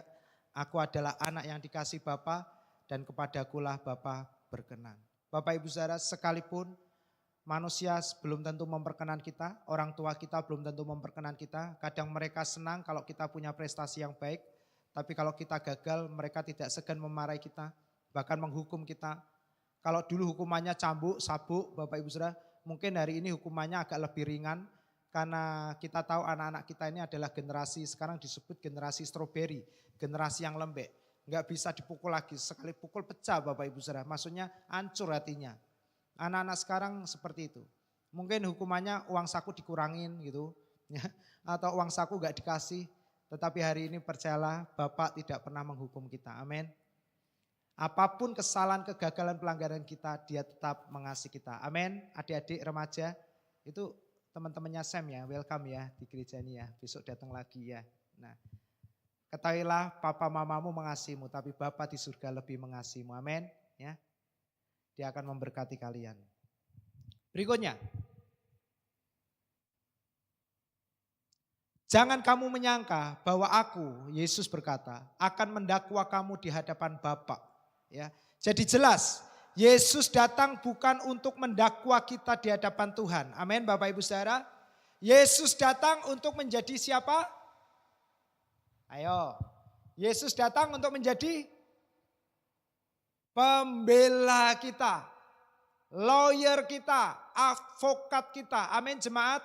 aku adalah anak yang dikasihi Bapa dan kepadakulah Bapa berkenan. Bapak Ibu Saudara, sekalipun manusia belum tentu memperkenan kita, orang tua kita belum tentu memperkenan kita. Kadang mereka senang kalau kita punya prestasi yang baik, tapi kalau kita gagal mereka tidak segan memarahi kita, bahkan menghukum kita. Kalau dulu hukumannya cambuk, sabuk, Bapak Ibu Saudara, mungkin hari ini hukumannya agak lebih ringan. Karena kita tahu anak-anak kita ini adalah generasi, sekarang disebut generasi stroberi, generasi yang lembek. Enggak bisa dipukul lagi, sekali pukul pecah Bapak Ibu Saudara, maksudnya hancur hatinya. Anak-anak sekarang seperti itu. Mungkin hukumannya uang saku dikurangin gitu, ya, atau uang saku enggak dikasih. Tetapi hari ini percayalah Bapak tidak pernah menghukum kita, amin. Apapun kesalahan, kegagalan, pelanggaran kita, Dia tetap mengasihi kita, amin. Adik-adik remaja, itu teman-temannya Sam ya, welcome ya di gereja ini ya, besok datang lagi ya. Nah, ketahuilah papa mamamu mengasihimu, tapi Bapa di surga lebih mengasihimu, amin. Ya, Dia akan memberkati kalian. Berikutnya, jangan kamu menyangka bahwa aku, Yesus berkata, akan mendakwa kamu di hadapan Bapa. Ya, jadi jelas, Yesus datang bukan untuk mendakwa kita di hadapan Tuhan. Amin Bapak Ibu Saudara. Yesus datang untuk menjadi siapa? Ayo. Yesus datang untuk menjadi pembela kita. Lawyer kita, advokat kita. Amin jemaat.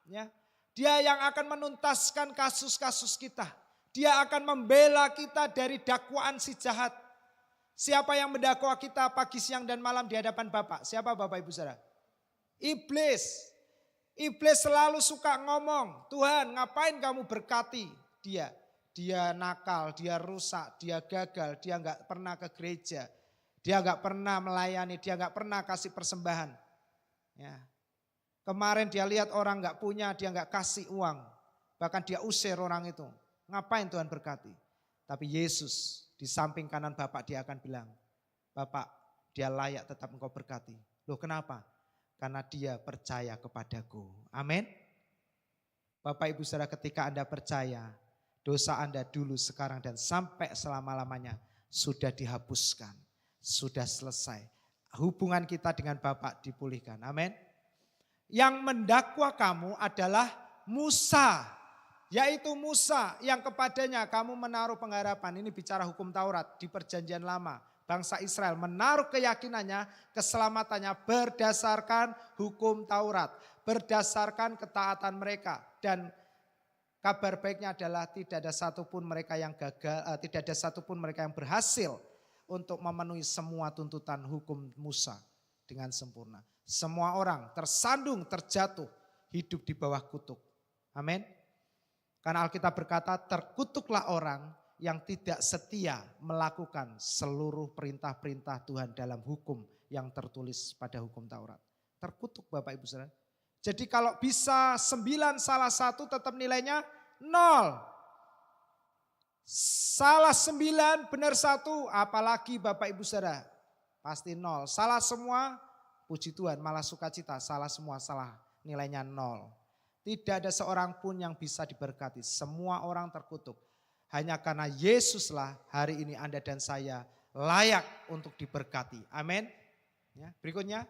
Ya. Dia yang akan menuntaskan kasus-kasus kita. Dia akan membela kita dari dakwaan si jahat. Siapa yang mendakwa kita pagi, siang, dan malam di hadapan Bapak? Siapa Bapak Ibu Saudara? Iblis. Iblis selalu suka ngomong, Tuhan ngapain kamu berkati dia? Dia nakal, dia rusak, dia gagal, dia enggak pernah ke gereja. Dia enggak pernah melayani, dia enggak pernah kasih persembahan. Ya. Kemarin dia lihat orang enggak punya, dia enggak kasih uang. Bahkan dia usir orang itu. Ngapain Tuhan berkati? Tapi Yesus di samping kanan Bapak dia akan bilang, Bapak dia layak tetap engkau berkati. Loh kenapa? Karena dia percaya kepadaku. Amin. Bapak Ibu Saudara, ketika Anda percaya, dosa Anda dulu, sekarang, dan sampai selama-lamanya sudah dihapuskan. Sudah selesai. Hubungan kita dengan Bapak dipulihkan. Amin. Yang mendakwa kamu adalah Musa. Yaitu Musa yang kepadanya kamu menaruh pengharapan. Ini bicara hukum Taurat di perjanjian lama. Bangsa Israel menaruh keyakinannya, keselamatannya berdasarkan hukum Taurat. Berdasarkan ketaatan mereka. Dan kabar baiknya adalah tidak ada satupun mereka yang gagal, tidak ada satupun mereka yang berhasil untuk memenuhi semua tuntutan hukum Musa dengan sempurna. Semua orang tersandung, terjatuh, hidup di bawah kutuk. Amin. Karena Alkitab berkata, terkutuklah orang yang tidak setia melakukan seluruh perintah-perintah Tuhan dalam hukum yang tertulis pada hukum Taurat. Terkutuk Bapak Ibu Saudara. Jadi kalau bisa 9 salah 1 tetap nilainya 0. Salah 9 benar 1 apalagi Bapak Ibu Saudara. Pasti 0. Salah semua puji Tuhan malah sukacita. Salah semua salah nilainya 0. Tidak ada seorang pun yang bisa diberkati. Semua orang terkutuk. Hanya karena Yesuslah hari ini Anda dan saya layak untuk diberkati. Amin. Ya, berikutnya.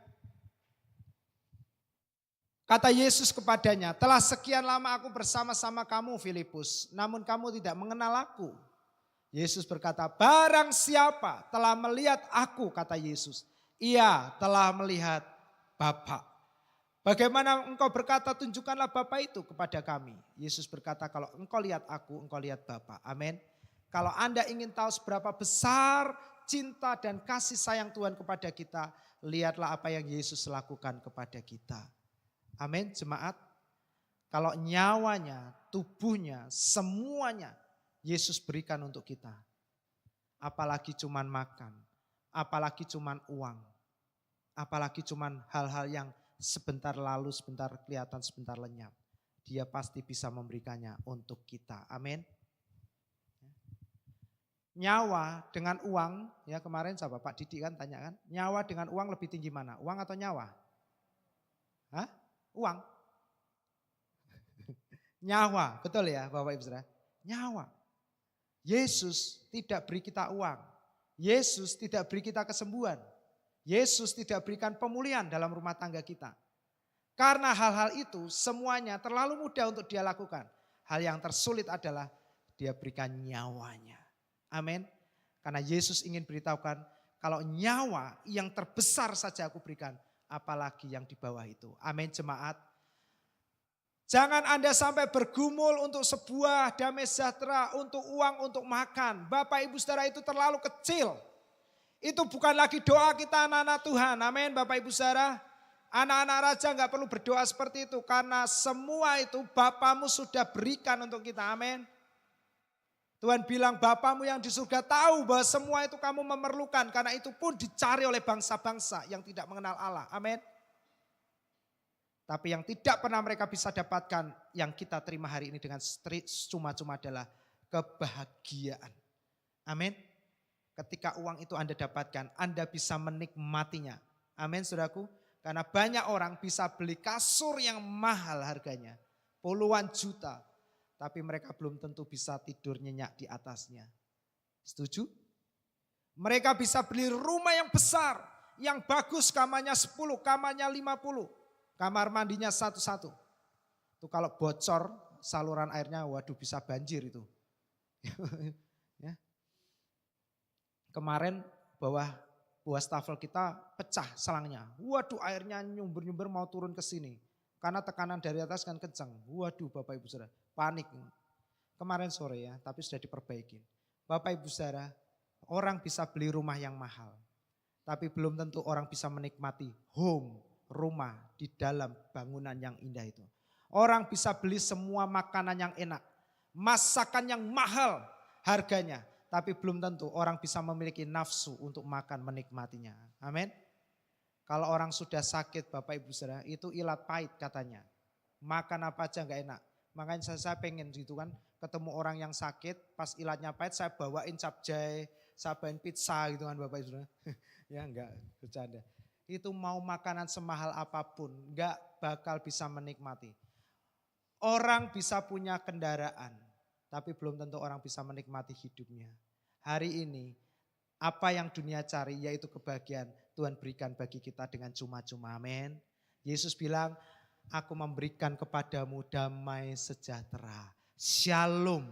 Kata Yesus kepadanya, telah sekian lama aku bersama-sama kamu Filipus, namun kamu tidak mengenal aku. Yesus berkata, barang siapa telah melihat aku, kata Yesus, ia telah melihat Bapa. Bagaimana engkau berkata tunjukkanlah Bapa itu kepada kami. Yesus berkata kalau engkau lihat aku, engkau lihat Bapa. Amin. Kalau Anda ingin tahu seberapa besar cinta dan kasih sayang Tuhan kepada kita, lihatlah apa yang Yesus lakukan kepada kita. Amin jemaat. Kalau nyawanya, tubuhnya, semuanya Yesus berikan untuk kita. Apalagi cuman makan, apalagi cuman uang, apalagi cuman hal-hal yang sebentar lalu, sebentar kelihatan, sebentar lenyap. Dia pasti bisa memberikannya untuk kita. Amin. Nyawa dengan uang, ya kemarin siapa Pak Didi kan tanya kan, nyawa dengan uang lebih tinggi mana? Uang atau nyawa? Hah? Uang. Nyawa, betul ya Bapak Ibu Saudara? Nyawa. Yesus tidak beri kita uang. Yesus tidak beri kita kesembuhan. Yesus tidak berikan pemulihan dalam rumah tangga kita. Karena hal-hal itu semuanya terlalu mudah untuk dia lakukan. Hal yang tersulit adalah dia berikan nyawanya. Amin. Karena Yesus ingin beritahukan kalau nyawa yang terbesar saja aku berikan, apalagi yang di bawah itu. Amin jemaat. Jangan Anda sampai bergumul untuk sebuah damai sejahtera, untuk uang, untuk makan. Bapak Ibu Saudara itu terlalu kecil. Itu bukan lagi doa kita anak-anak Tuhan. Amin Bapak Ibu Saudara. Anak-anak raja nggak perlu berdoa seperti itu. Karena semua itu Bapamu sudah berikan untuk kita. Amin. Tuhan bilang Bapamu yang di surga tahu bahwa semua itu kamu memerlukan. Karena itu pun dicari oleh bangsa-bangsa yang tidak mengenal Allah. Amin. Tapi yang tidak pernah mereka bisa dapatkan yang kita terima hari ini dengan cuma-cuma adalah kebahagiaan. Amin. Ketika uang itu Anda dapatkan, Anda bisa menikmatinya. Amin saudaraku. Karena banyak orang bisa beli kasur yang mahal harganya. Puluhan juta. Tapi mereka belum tentu bisa tidur nyenyak di atasnya. Setuju? Mereka bisa beli rumah yang besar. Yang bagus kamarnya 10, kamarnya 50. Kamar mandinya satu-satu. Itu kalau bocor saluran airnya, waduh bisa banjir itu. Ya. Kemarin buah wastafel kita pecah selangnya. Waduh airnya nyumber-nyumber mau turun ke sini. Karena tekanan dari atas kan kencang. Waduh Bapak Ibu Saudara, panik. Kemarin sore ya, tapi sudah diperbaiki. Bapak Ibu Saudara, orang bisa beli rumah yang mahal. Tapi belum tentu orang bisa menikmati rumah di dalam bangunan yang indah itu. Orang bisa beli semua makanan yang enak, masakan yang mahal harganya, tapi belum tentu orang bisa memiliki nafsu untuk makan menikmatinya. Amin. Kalau orang sudah sakit Bapak Ibu Saudara, itu ilat pahit katanya. Makan apa aja enggak enak. Makanya saya pengen gitu kan, ketemu orang yang sakit, pas ilatnya pahit saya bawain capcay, saya bawain pizza gitu kan Bapak Ibu Saudara. Ya enggak, bercanda. Itu mau makanan semahal apapun gak bakal bisa menikmati. Orang bisa punya kendaraan, tapi belum tentu orang bisa menikmati hidupnya. Hari ini apa yang dunia cari yaitu kebahagiaan Tuhan berikan bagi kita dengan cuma-cuma. Amin. Yesus bilang, aku memberikan kepadamu damai sejahtera. Shalom.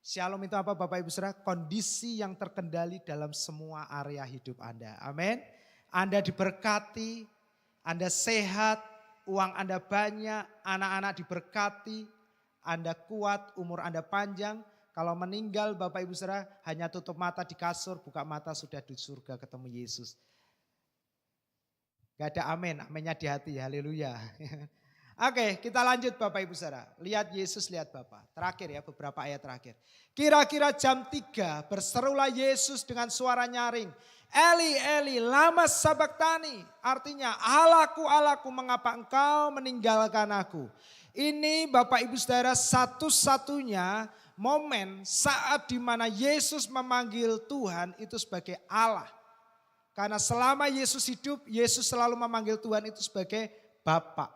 Shalom itu apa Bapak Ibu Saudara? Kondisi yang terkendali dalam semua area hidup Anda. Amin. Anda diberkati, Anda sehat, uang Anda banyak, anak-anak diberkati, Anda kuat, umur Anda panjang. Kalau meninggal Bapak Ibu Saudara hanya tutup mata di kasur, buka mata sudah di surga ketemu Yesus. Gak ada amin, aminnya di hati, haleluya. Oke, kita lanjut Bapak Ibu Saudara. Lihat Yesus, lihat Bapak. Terakhir ya, beberapa ayat terakhir. Kira-kira jam 3 berserulah Yesus dengan suara nyaring. Eli, Eli, lama sabaktani. Artinya, Allahku, Allahku, mengapa engkau meninggalkan aku. Ini Bapak Ibu Saudara satu-satunya momen saat dimana Yesus memanggil Tuhan itu sebagai Allah. Karena selama Yesus hidup, Yesus selalu memanggil Tuhan itu sebagai Bapa.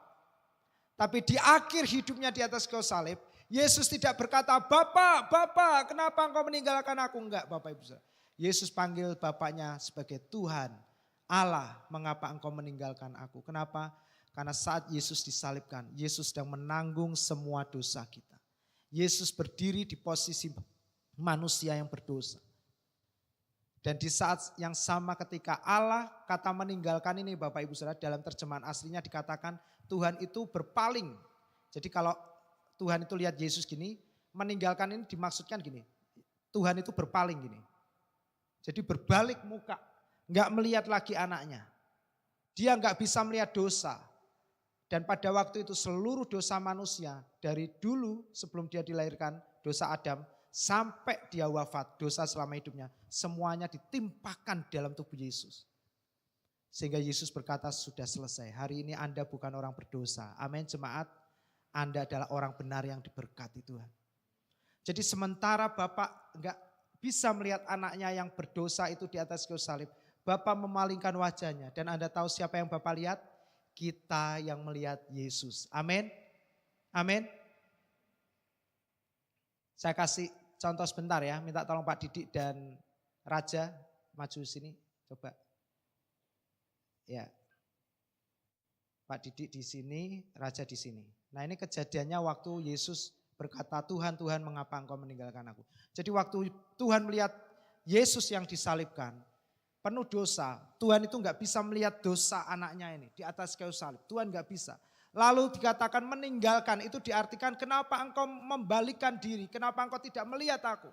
Tapi di akhir hidupnya di atas kayu salib, Yesus tidak berkata, Bapak, Bapak, kenapa engkau meninggalkan aku? Enggak Bapak Ibu Saudara. Yesus panggil Bapaknya sebagai Tuhan. Allah, mengapa engkau meninggalkan aku? Kenapa? Karena saat Yesus disalibkan, Yesus sedang menanggung semua dosa kita. Yesus berdiri di posisi manusia yang berdosa. Dan di saat yang sama ketika Allah kata meninggalkan ini Bapak Ibu Saudara, dalam terjemahan aslinya dikatakan Tuhan itu berpaling. Jadi kalau Tuhan itu lihat Yesus gini, meninggalkan ini dimaksudkan gini. Tuhan itu berpaling gini. Jadi berbalik muka, enggak melihat lagi anaknya. Dia enggak bisa melihat dosa. Dan pada waktu itu seluruh dosa manusia dari dulu sebelum dia dilahirkan, dosa Adam, sampai dia wafat, dosa selama hidupnya, semuanya ditimpakan dalam tubuh Yesus. Sehingga Yesus berkata sudah selesai, hari ini Anda bukan orang berdosa. Amin jemaat. Anda adalah orang benar yang diberkati Tuhan. Jadi sementara Bapak enggak bisa melihat anaknya yang berdosa itu di atas kayu salib, Bapak memalingkan wajahnya dan Anda tahu siapa yang Bapak lihat? Kita yang melihat Yesus. Amin. Amin. Saya kasih contoh sebentar ya, minta tolong Pak Didik dan Raja maju sini, coba. Ya. Pak Didik di sini, Raja di sini. Nah ini kejadiannya waktu Yesus berkata, Tuhan, Tuhan mengapa engkau meninggalkan aku. Jadi waktu Tuhan melihat Yesus yang disalibkan, penuh dosa. Tuhan itu enggak bisa melihat dosa anaknya ini di atas kayu salib. Tuhan enggak bisa. Lalu dikatakan meninggalkan, itu diartikan kenapa engkau membalikkan diri, kenapa engkau tidak melihat aku.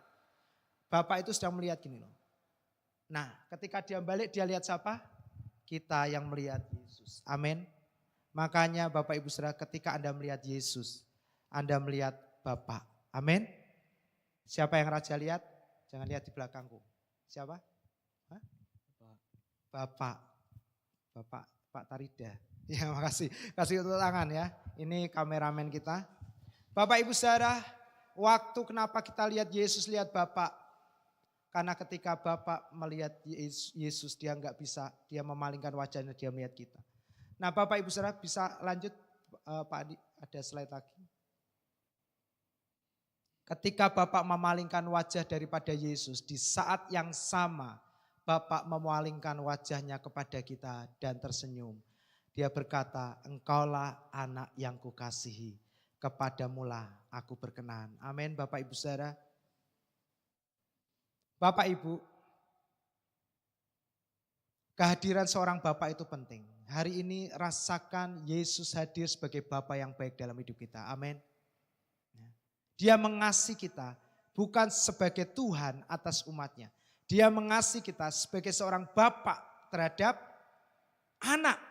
Bapak itu sedang melihat gini loh. Nah ketika dia balik dia lihat siapa? Kita yang melihat Yesus. Amin. Makanya Bapak Ibu Saudara ketika Anda melihat Yesus, Anda melihat Bapak. Amin. Siapa yang Raja lihat? Jangan lihat di belakangku. Siapa? Hah? Bapak. Bapak Pak Tarida. Ya makasih. Kasih tepuk tangan ya. Ini kameramen kita. Bapak Ibu Saudara, waktu kenapa kita lihat Yesus, lihat Bapak. Karena ketika Bapak melihat Yesus dia enggak bisa, dia memalingkan wajahnya, dia melihat kita. Nah Bapak Ibu Saudara bisa lanjut Pak Adi, ada slide lagi. Ketika Bapak memalingkan wajah daripada Yesus, di saat yang sama Bapak memalingkan wajahnya kepada kita dan tersenyum. Dia berkata, engkaulah anak yang kukasihi, kepadamulah aku berkenan. Amin Bapak Ibu Saudara. Bapak Ibu, kehadiran seorang Bapak itu penting. Hari ini rasakan Yesus hadir sebagai Bapa yang baik dalam hidup kita. Amin. Dia mengasihi kita bukan sebagai Tuhan atas umatnya. Dia mengasihi kita sebagai seorang Bapa terhadap anak.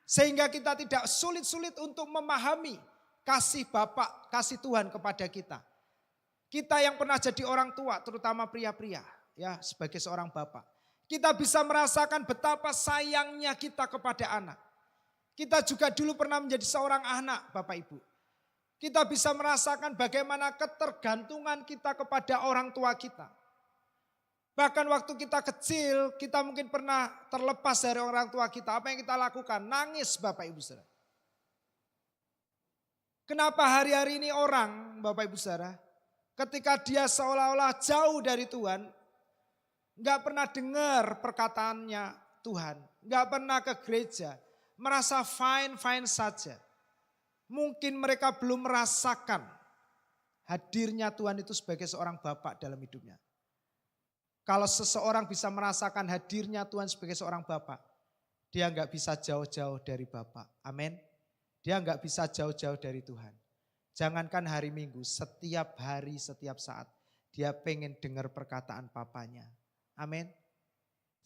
Sehingga kita tidak sulit-sulit untuk memahami kasih Bapa, kasih Tuhan kepada kita. Kita yang pernah jadi orang tua, terutama pria-pria, ya sebagai seorang Bapa. Kita bisa merasakan betapa sayangnya kita kepada anak. Kita juga dulu pernah menjadi seorang anak, Bapak Ibu. Kita bisa merasakan bagaimana ketergantungan kita kepada orang tua kita. Bahkan waktu kita kecil, kita mungkin pernah terlepas dari orang tua kita. Apa yang kita lakukan? Nangis Bapak Ibu Saudara. Kenapa hari-hari ini orang, Bapak Ibu Saudara, ketika dia seolah-olah jauh dari Tuhan, gak pernah dengar perkataannya Tuhan, gak pernah ke gereja, merasa fine-fine saja. Mungkin mereka belum merasakan hadirnya Tuhan itu sebagai seorang Bapak dalam hidupnya. Kalau seseorang bisa merasakan hadirnya Tuhan sebagai seorang Bapak, dia enggak bisa jauh-jauh dari Bapak. Amin. Dia enggak bisa jauh-jauh dari Tuhan. Jangankan hari Minggu, setiap hari, setiap saat, dia pengen dengar perkataan Papanya. Amin.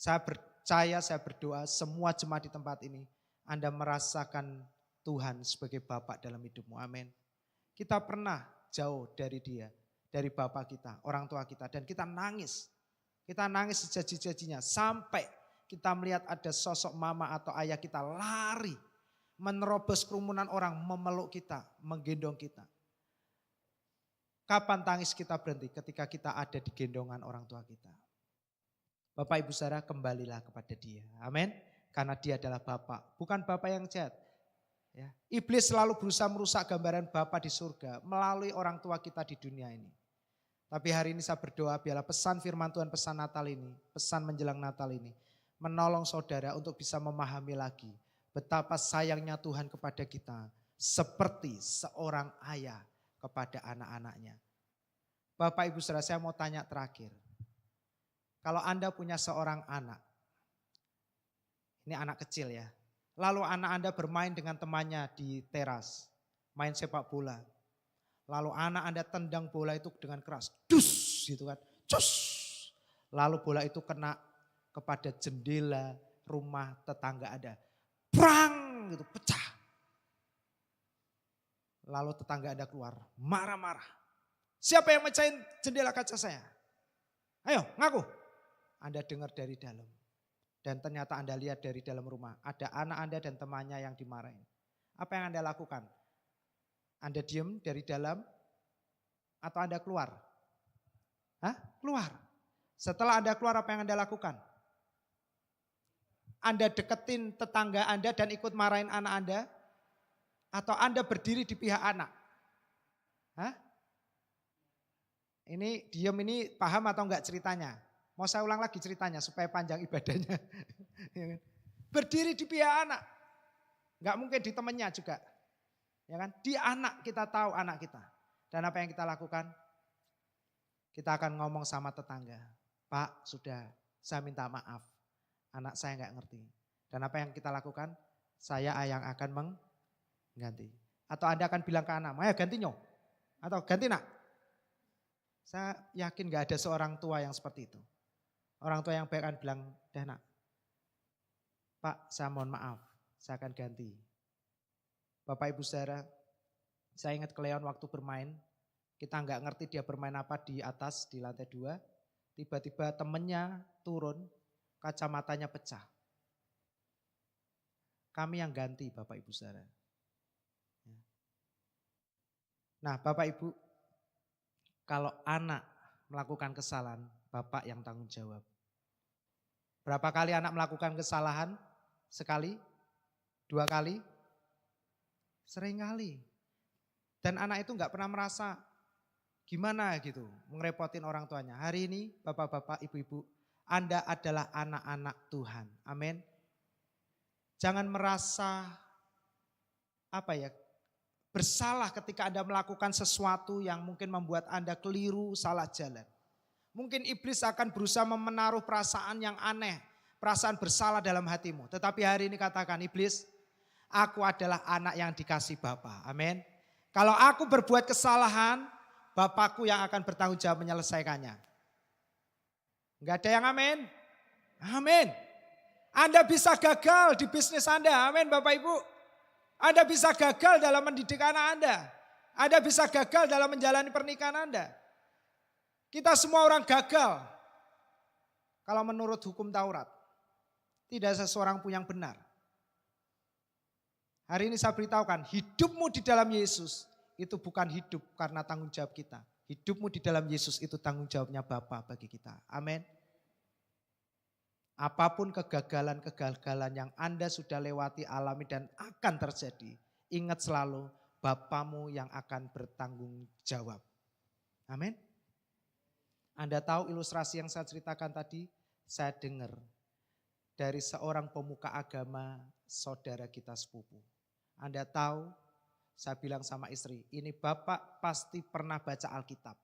Saya percaya, saya berdoa, semua jemaat di tempat ini, Anda merasakan Tuhan sebagai Bapak dalam hidupmu. Amin. Kita pernah jauh dari Dia, dari Bapak kita, orang tua kita, dan kita nangis. Kita nangis sejaji-jajinya sampai kita melihat ada sosok mama atau ayah kita lari menerobos kerumunan orang, memeluk kita, menggendong kita. Kapan tangis kita berhenti? Ketika kita ada di gendongan orang tua kita. Bapak Ibu Saudara, kembalilah kepada Dia. Amin. Karena Dia adalah Bapak, bukan Bapak yang jahat. Ya. Iblis selalu berusaha merusak gambaran Bapa di surga melalui orang tua kita di dunia ini. Tapi hari ini saya berdoa biarlah pesan firman Tuhan, pesan Natal ini, pesan menjelang Natal ini, menolong saudara untuk bisa memahami lagi betapa sayangnya Tuhan kepada kita seperti seorang ayah kepada anak-anaknya. Bapak Ibu Saudara, saya mau tanya terakhir. Kalau Anda punya seorang anak, ini anak kecil ya, lalu anak Anda bermain dengan temannya di teras, main sepak bola. Lalu anak Anda tendang bola itu dengan keras, dus gitu kan, cus. Lalu bola itu kena kepada jendela rumah tetangga Anda, prang gitu, pecah. Lalu tetangga Anda keluar, marah-marah. Siapa yang mecahin jendela kaca saya? Ayo ngaku. Anda dengar dari dalam. Dan ternyata Anda lihat dari dalam rumah, ada anak Anda dan temannya yang dimarahin. Apa yang Anda lakukan? Anda diam dari dalam atau Anda keluar? Hah? Keluar. Setelah Anda keluar apa yang Anda lakukan? Anda deketin tetangga Anda dan ikut marahin anak Anda? Atau Anda berdiri di pihak anak? Hah? Ini diam ini paham atau enggak ceritanya? Mau saya ulang lagi ceritanya supaya panjang ibadahnya. Berdiri di pihak anak. Enggak mungkin di temannya juga. Ya kan? Di anak kita tahu anak kita. Dan apa yang kita lakukan? Kita akan ngomong sama tetangga. Pak, sudah saya minta maaf. Anak saya enggak ngerti. Dan apa yang kita lakukan? Saya yang akan mengganti. Atau Anda akan bilang ke anak, ayo ganti nyok. Atau ganti nak. Saya yakin enggak ada seorang tua yang seperti itu. Orang tua yang baik akan bilang, dah nak. Pak, saya mohon maaf. Saya akan ganti. Bapak Ibu Saudara, saya ingat Cleon waktu bermain. Kita enggak ngerti dia bermain apa di atas, di lantai 2. Tiba-tiba temennya turun, kacamatanya pecah. Kami yang ganti Bapak Ibu Saudara. Nah Bapak Ibu, kalau anak melakukan kesalahan, Bapak yang tanggung jawab. Berapa kali anak melakukan kesalahan? Sekali? 2 kali? Sering kali. Dan anak itu enggak pernah merasa gimana gitu, ngerepotin orang tuanya. Hari ini bapak-bapak, ibu-ibu, Anda adalah anak-anak Tuhan. Amin. Jangan merasa bersalah ketika Anda melakukan sesuatu yang mungkin membuat Anda keliru, salah jalan. Mungkin iblis akan berusaha menaruh perasaan yang aneh, perasaan bersalah dalam hatimu. Tetapi hari ini katakan, iblis, aku adalah anak yang dikasih Bapa. Amin. Kalau aku berbuat kesalahan, Bapakku yang akan bertanggung jawab menyelesaikannya. Enggak ada yang amin? Amin. Anda bisa gagal di bisnis Anda. Amin Bapak Ibu. Anda bisa gagal dalam mendidik anak Anda. Anda bisa gagal dalam menjalani pernikahan Anda. Kita semua orang gagal. Kalau menurut hukum Taurat. Tidak seseorang pun yang benar. Hari ini saya beritahukan, hidupmu di dalam Yesus itu bukan hidup karena tanggung jawab kita. Hidupmu di dalam Yesus itu tanggung jawabnya Bapa bagi kita. Amin. Apapun kegagalan-kegagalan yang Anda sudah lewati, alami dan akan terjadi. Ingat selalu Bapamu yang akan bertanggung jawab. Amin. Anda tahu ilustrasi yang saya ceritakan tadi? Saya dengar dari seorang pemuka agama saudara kita sepupu. Anda tahu, saya bilang sama istri, ini Bapak pasti pernah baca Alkitab.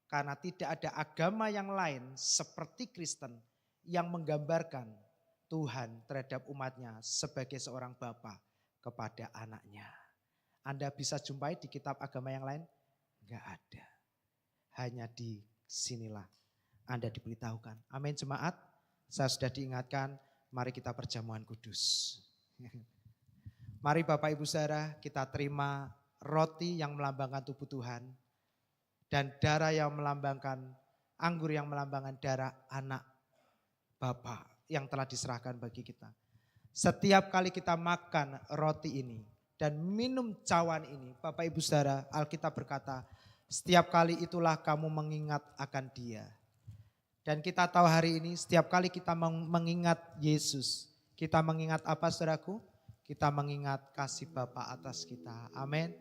Karena tidak ada agama yang lain seperti Kristen yang menggambarkan Tuhan terhadap umatnya sebagai seorang Bapa kepada anaknya. Anda bisa jumpai di kitab agama yang lain? Enggak ada. Hanya di sinilah Anda diberitahukan. Amin jemaat, saya sudah diingatkan, mari kita perjamuan kudus. Mari Bapak Ibu Saudara kita terima roti yang melambangkan tubuh Tuhan. Dan darah yang melambangkan, anggur yang melambangkan darah anak Bapa yang telah diserahkan bagi kita. Setiap kali kita makan roti ini dan minum cawan ini, Bapak Ibu Saudara, Alkitab berkata, setiap kali itulah kamu mengingat akan Dia. Dan kita tahu hari ini setiap kali kita mengingat Yesus, kita mengingat apa saudaraku? Kita mengingat kasih Bapa atas kita. Amin.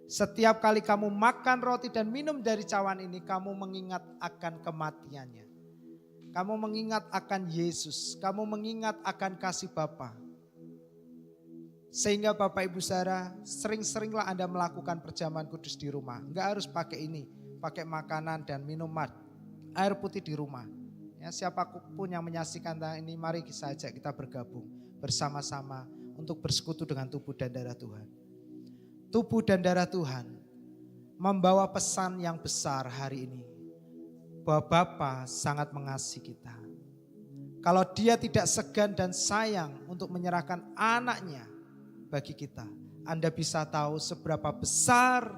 Setiap kali kamu makan roti dan minum dari cawan ini, kamu mengingat akan kematiannya. Kamu mengingat akan Yesus, kamu mengingat akan kasih Bapa. Sehingga Bapak Ibu Saudara, sering-seringlah Anda melakukan perjamuan kudus di rumah. Enggak harus pakai ini, pakai makanan dan minuman, air putih di rumah. Ya, siapapun yang menyaksikan ini, mari saja kita bergabung bersama-sama untuk bersekutu dengan tubuh dan darah Tuhan. Tubuh dan darah Tuhan membawa pesan yang besar hari ini. Bahwa Bapa sangat mengasihi kita. Kalau Dia tidak segan dan sayang untuk menyerahkan anaknya bagi kita, Anda bisa tahu seberapa besar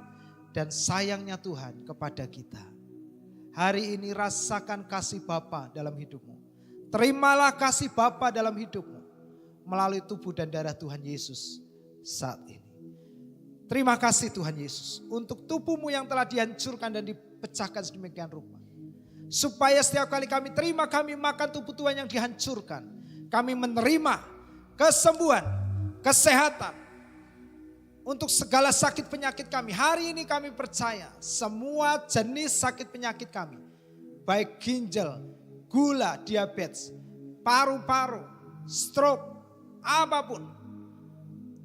dan sayangnya Tuhan kepada kita. Hari ini rasakan kasih Bapa dalam hidupmu. Terimalah kasih Bapa dalam hidupmu melalui tubuh dan darah Tuhan Yesus saat ini. Terima kasih Tuhan Yesus untuk tubuh-Mu yang telah dihancurkan dan dipecahkan sedemikian rupa. Supaya setiap kali kami terima, kami makan tubuh Tuhan yang dihancurkan. Kami menerima kesembuhan, kesehatan untuk segala sakit penyakit kami. Hari ini kami percaya semua jenis sakit penyakit kami. Baik ginjal, gula, diabetes, paru-paru, stroke, apapun.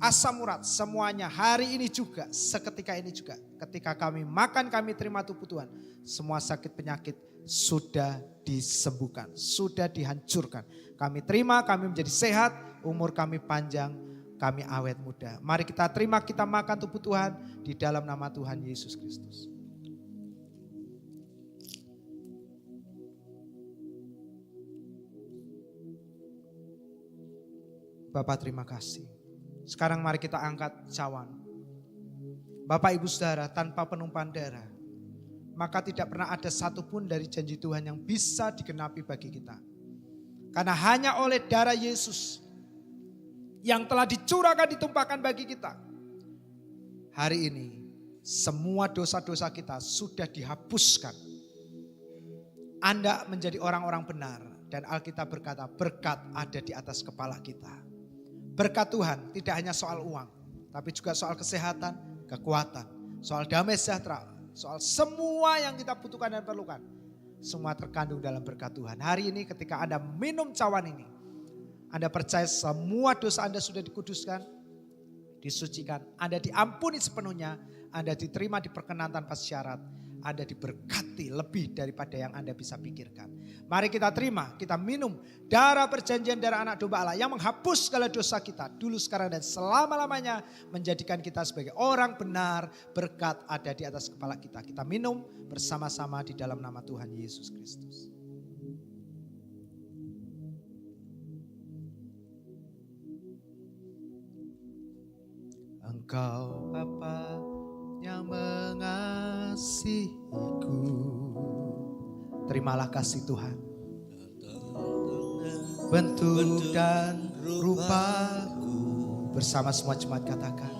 Asam urat, semuanya hari ini juga, seketika ini juga. Ketika kami makan, kami terima tubuh Tuhan. Semua sakit penyakit sudah disembuhkan, sudah dihancurkan. Kami terima, kami menjadi sehat, umur kami panjang, kami awet muda. Mari kita terima, kita makan tubuh Tuhan di dalam nama Tuhan Yesus Kristus. Bapak terima kasih. Sekarang mari kita angkat cawan. Bapak Ibu Saudara, tanpa penumpahan darah, maka tidak pernah ada satupun dari janji Tuhan yang bisa digenapi bagi kita. Karena hanya oleh darah Yesus yang telah dicurahkan, ditumpahkan bagi kita. Hari ini semua dosa-dosa kita sudah dihapuskan. Anda menjadi orang-orang benar. Dan Alkitab berkata berkat ada di atas kepala kita. Berkat Tuhan tidak hanya soal uang, tapi juga soal kesehatan, kekuatan, soal damai sejahtera, soal semua yang kita butuhkan dan perlukan. Semua terkandung dalam berkat Tuhan. Hari ini ketika Anda minum cawan ini, Anda percaya semua dosa Anda sudah dikuduskan, disucikan, Anda diampuni sepenuhnya, Anda diterima, diperkenan tanpa syarat, Anda diberkati lebih daripada yang Anda bisa pikirkan. Mari kita terima, kita minum darah perjanjian, darah anak domba Allah yang menghapus segala dosa kita dulu, sekarang, dan selama-lamanya, menjadikan kita sebagai orang benar. Berkat ada di atas kepala kita. Kita minum bersama-sama di dalam nama Tuhan Yesus Kristus. Engkau Bapa yang mengasihiku, terimalah kasih Tuhan. Bentuk dan rupaku, bersama semua jemaat katakan,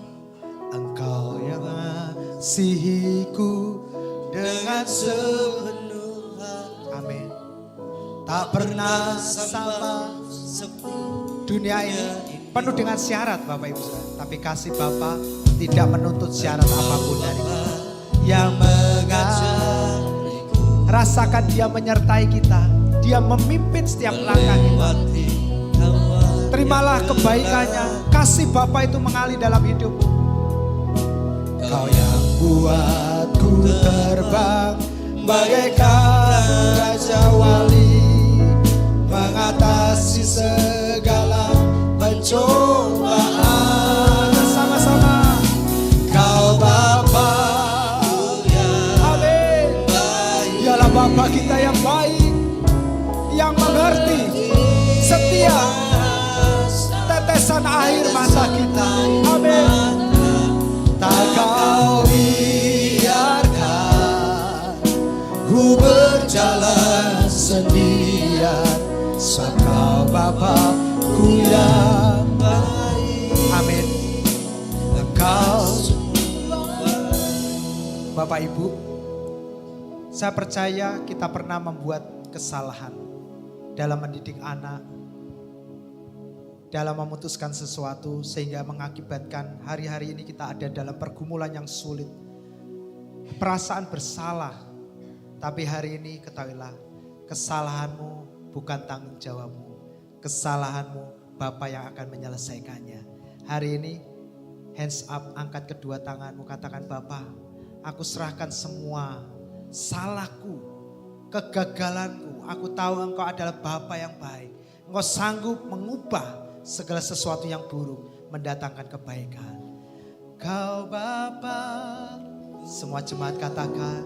Engkau yang mengasihiku dengan sepenuh hati. Amin. Tak pernah sama dunia ini penuh dengan syarat Bapak Ibu Saudara. Tapi kasih Bapa tidak menuntut syarat apapun dari kita. Yang mengasihiku, rasakan Dia menyertai kita. Dia memimpin setiap langkah kita. Terimalah kebaikannya. Kasih Bapa itu mengalir dalam hidupmu. Kau yang buatku terbang bagaikan raja wali, mengatasi segala pencobaan. Sama-sama. Kau Bapa, amin. Dialah Bapa kita yang baik, yang mengerti setiap tetesan air mata kita. Amin. Tak kau biarkan ku berjalan sendirian, sebab Kau Bapa-Ku yang baik. Amin. Engkau Bapak Ibu, saya percaya kita pernah membuat kesalahan dalam mendidik anak, dalam memutuskan sesuatu, sehingga mengakibatkan hari-hari ini kita ada dalam pergumulan yang sulit. Perasaan bersalah. Tapi hari ini ketahuilah, kesalahanmu bukan tanggung jawabmu. Kesalahanmu Bapa yang akan menyelesaikannya. Hari ini hands up, angkat kedua tanganmu, katakan, Bapa, aku serahkan semua salahku, kegagalanku. Aku tahu Engkau adalah Bapa yang baik. Engkau sanggup mengubah segala sesuatu yang buruk mendatangkan kebaikan. Kau Bapa, semua jemaat katakan,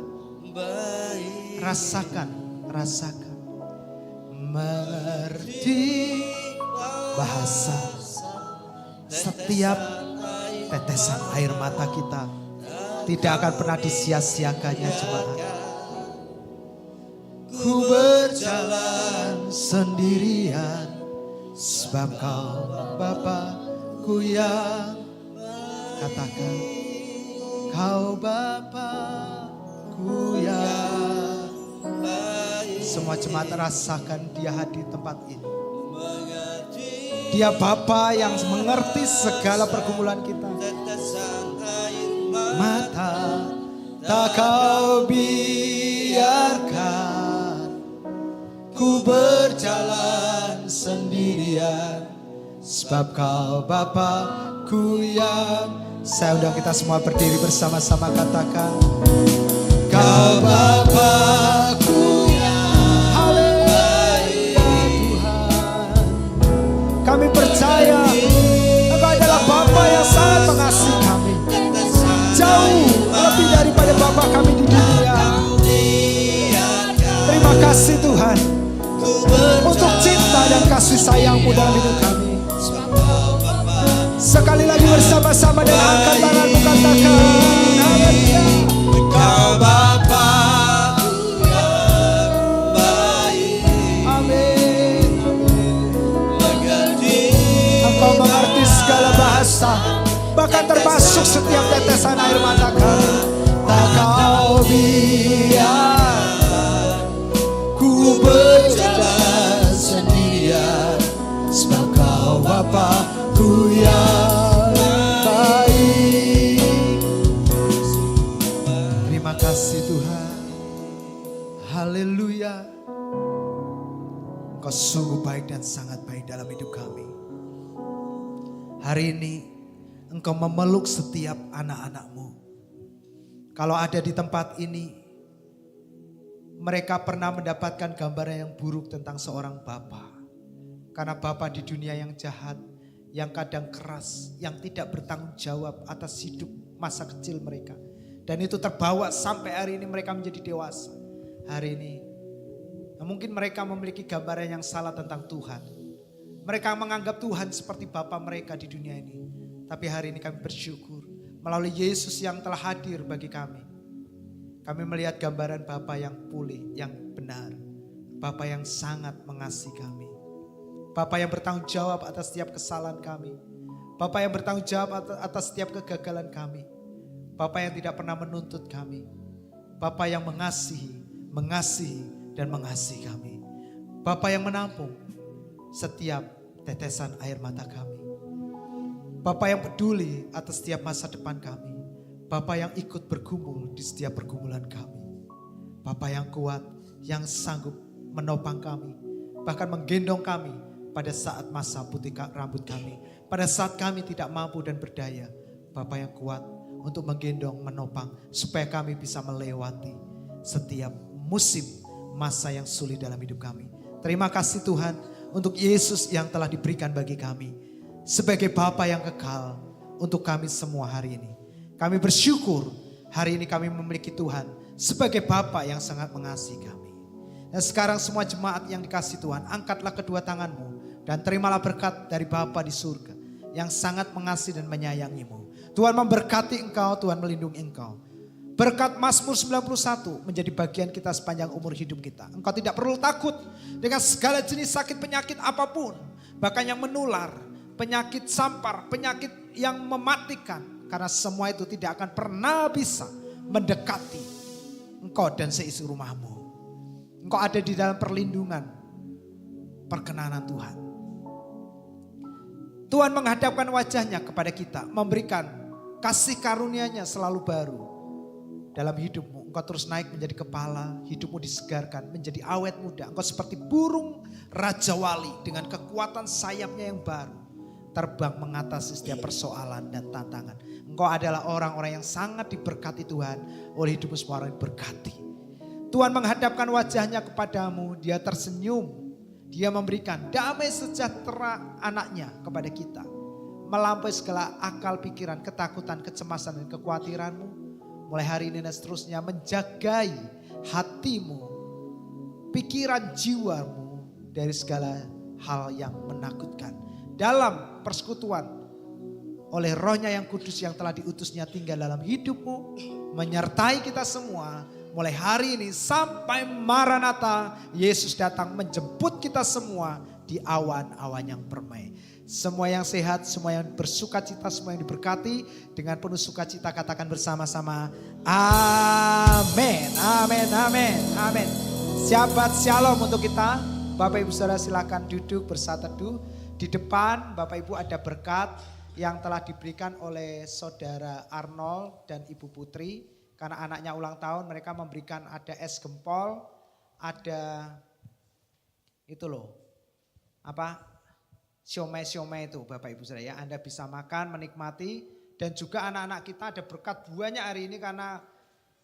baik. Rasakan, rasakan. Mengerti bahasa setiap tetesan air mata kita tidak akan pernah disia-siakannya jemaat. Ku berjalan sendirian, sebab Kau Bapa-Ku yang, katakan, Kau Bapa-Ku yang baik. Semua jemaat rasakan Dia hadir di tempat ini. Dia Bapa yang mengerti segala pergumulan kita. Mata tak kau biarkan ku berjalan sendirian, sebab kau Bapa-Ku yang. Saya undang kita semua berdiri bersama-sama, katakan Kau Bapa-Ku yang baik. Tuhan, kami percaya Engkau adalah Bapa yang sangat mengasihi kami, jauh lebih daripada Bapa kami di dunia. Terima kasih Tuhan untuk cinta dan kasih sayang-Mu dalam hidup kami. Sekali lagi bersama-sama dan angkat tanganmu, katakan haleluya. Kau Bapa-Ku yang baik. Amin. Engkau mengerti segala bahasa, bahkan termasuk setiap tetesan air mata kami. Tak kau biarkan ku berjalan sendirian, sebab kau Bapa-Ku yang baik. Terima kasih Tuhan. Haleluya. Engkau sungguh baik dan sangat baik dalam hidup kami. Hari ini Engkau memeluk setiap anak-anak-Mu. Kalau ada di tempat ini, mereka pernah mendapatkan gambaran yang buruk tentang seorang bapa. Karena bapa di dunia yang jahat, yang kadang keras, yang tidak bertanggung jawab atas hidup masa kecil mereka. Dan itu terbawa sampai hari ini mereka menjadi dewasa. Hari ini, mungkin mereka memiliki gambaran yang salah tentang Tuhan. Mereka menganggap Tuhan seperti bapa mereka di dunia ini. Tapi hari ini kami bersyukur melalui Yesus yang telah hadir bagi kami. Kami melihat gambaran Bapa yang pulih, yang benar. Bapa yang sangat mengasihi kami. Bapa yang bertanggung jawab atas setiap kesalahan kami. Bapa yang bertanggung jawab atas setiap kegagalan kami. Bapa yang tidak pernah menuntut kami. Bapa yang mengasihi, dan mengasihi kami. Bapa yang menampung setiap tetesan air mata kami. Bapa yang peduli atas setiap masa depan kami. Bapa yang ikut bergumul di setiap pergumulan kami. Bapa yang kuat, yang sanggup menopang kami. Bahkan menggendong kami pada saat masa putih rambut kami. Pada saat kami tidak mampu dan berdaya. Bapa yang kuat untuk menggendong, menopang. Supaya kami bisa melewati setiap musim masa yang sulit dalam hidup kami. Terima kasih Tuhan untuk Yesus yang telah diberikan bagi kami. Sebagai Bapa yang kekal untuk kami semua hari ini. Kami bersyukur hari ini kami memiliki Tuhan sebagai Bapa yang sangat mengasihi kami. Dan sekarang semua jemaat yang dikasihi Tuhan, angkatlah kedua tanganmu dan terimalah berkat dari Bapa di surga yang sangat mengasihi dan menyayangimu. Tuhan memberkati engkau, Tuhan melindungi engkau. Berkat Mazmur 91 menjadi bagian kita sepanjang umur hidup kita. Engkau tidak perlu takut dengan segala jenis sakit penyakit apapun, bahkan yang menular, penyakit sampar, penyakit yang mematikan. Karena semua itu tidak akan pernah bisa mendekati engkau dan seisi rumahmu. Engkau ada di dalam perlindungan, perkenanan Tuhan. Tuhan menghadapkan wajahnya kepada kita, memberikan kasih karunia-Nya selalu baru dalam hidupmu. Engkau terus naik menjadi kepala, hidupmu disegarkan, menjadi awet muda. Engkau seperti burung Raja Wali dengan kekuatan sayapnya yang baru. Terbang mengatasi setiap persoalan dan tantangan. Engkau adalah orang-orang yang sangat diberkati Tuhan. Oleh hidupmu semua orang diberkati. Tuhan menghadapkan wajahnya kepadamu. Dia tersenyum. Dia memberikan damai sejahtera anaknya kepada kita. Melampaui segala akal pikiran, ketakutan, kecemasan dan kekhawatiranmu. Mulai hari ini dan seterusnya menjagai hatimu, pikiran jiwamu dari segala hal yang menakutkan. Dalam persekutuan oleh Roh-Nya yang kudus yang telah diutusnya tinggal dalam hidupmu, menyertai kita semua mulai hari ini sampai Maranatha, Yesus datang menjemput kita semua di awan-awan yang permai. Semua yang sehat, semua yang bersuka cita, semua yang diberkati dengan penuh sukacita katakan bersama-sama amin, amin, amin, amin. Shabbat shalom untuk kita. Bapak Ibu Saudara silakan duduk bersatu teduh. Di depan Bapak Ibu ada berkat yang telah diberikan oleh Saudara Arnold dan Ibu Putri. Karena anaknya ulang tahun mereka memberikan ada es gempol, ada itu loh, apa siomay-siomay itu Bapak Ibu Saudara ya. Anda bisa makan, menikmati dan juga anak-anak kita ada berkat banyak hari ini karena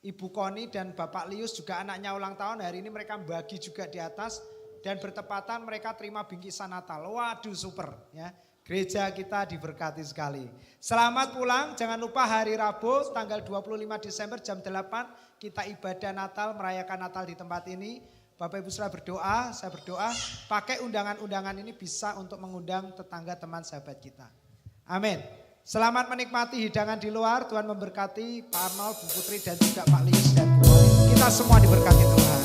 Ibu Koni dan Bapak Lius juga anaknya ulang tahun. Hari ini mereka bagi juga di atas dan bertepatan mereka terima bingkisan Natal. Waduh super ya. Gereja kita diberkati sekali. Selamat pulang, jangan lupa hari Rabu tanggal 25 Desember jam 8 kita ibadah Natal, merayakan Natal di tempat ini. Bapak Ibu Saudara berdoa, saya berdoa pakai undangan-undangan ini bisa untuk mengundang tetangga teman sahabat kita. Amin. Selamat menikmati hidangan di luar, Tuhan memberkati Pak Arnold, Bu Putri dan juga Pak Lius dan Bu Koni. Kita semua diberkati Tuhan.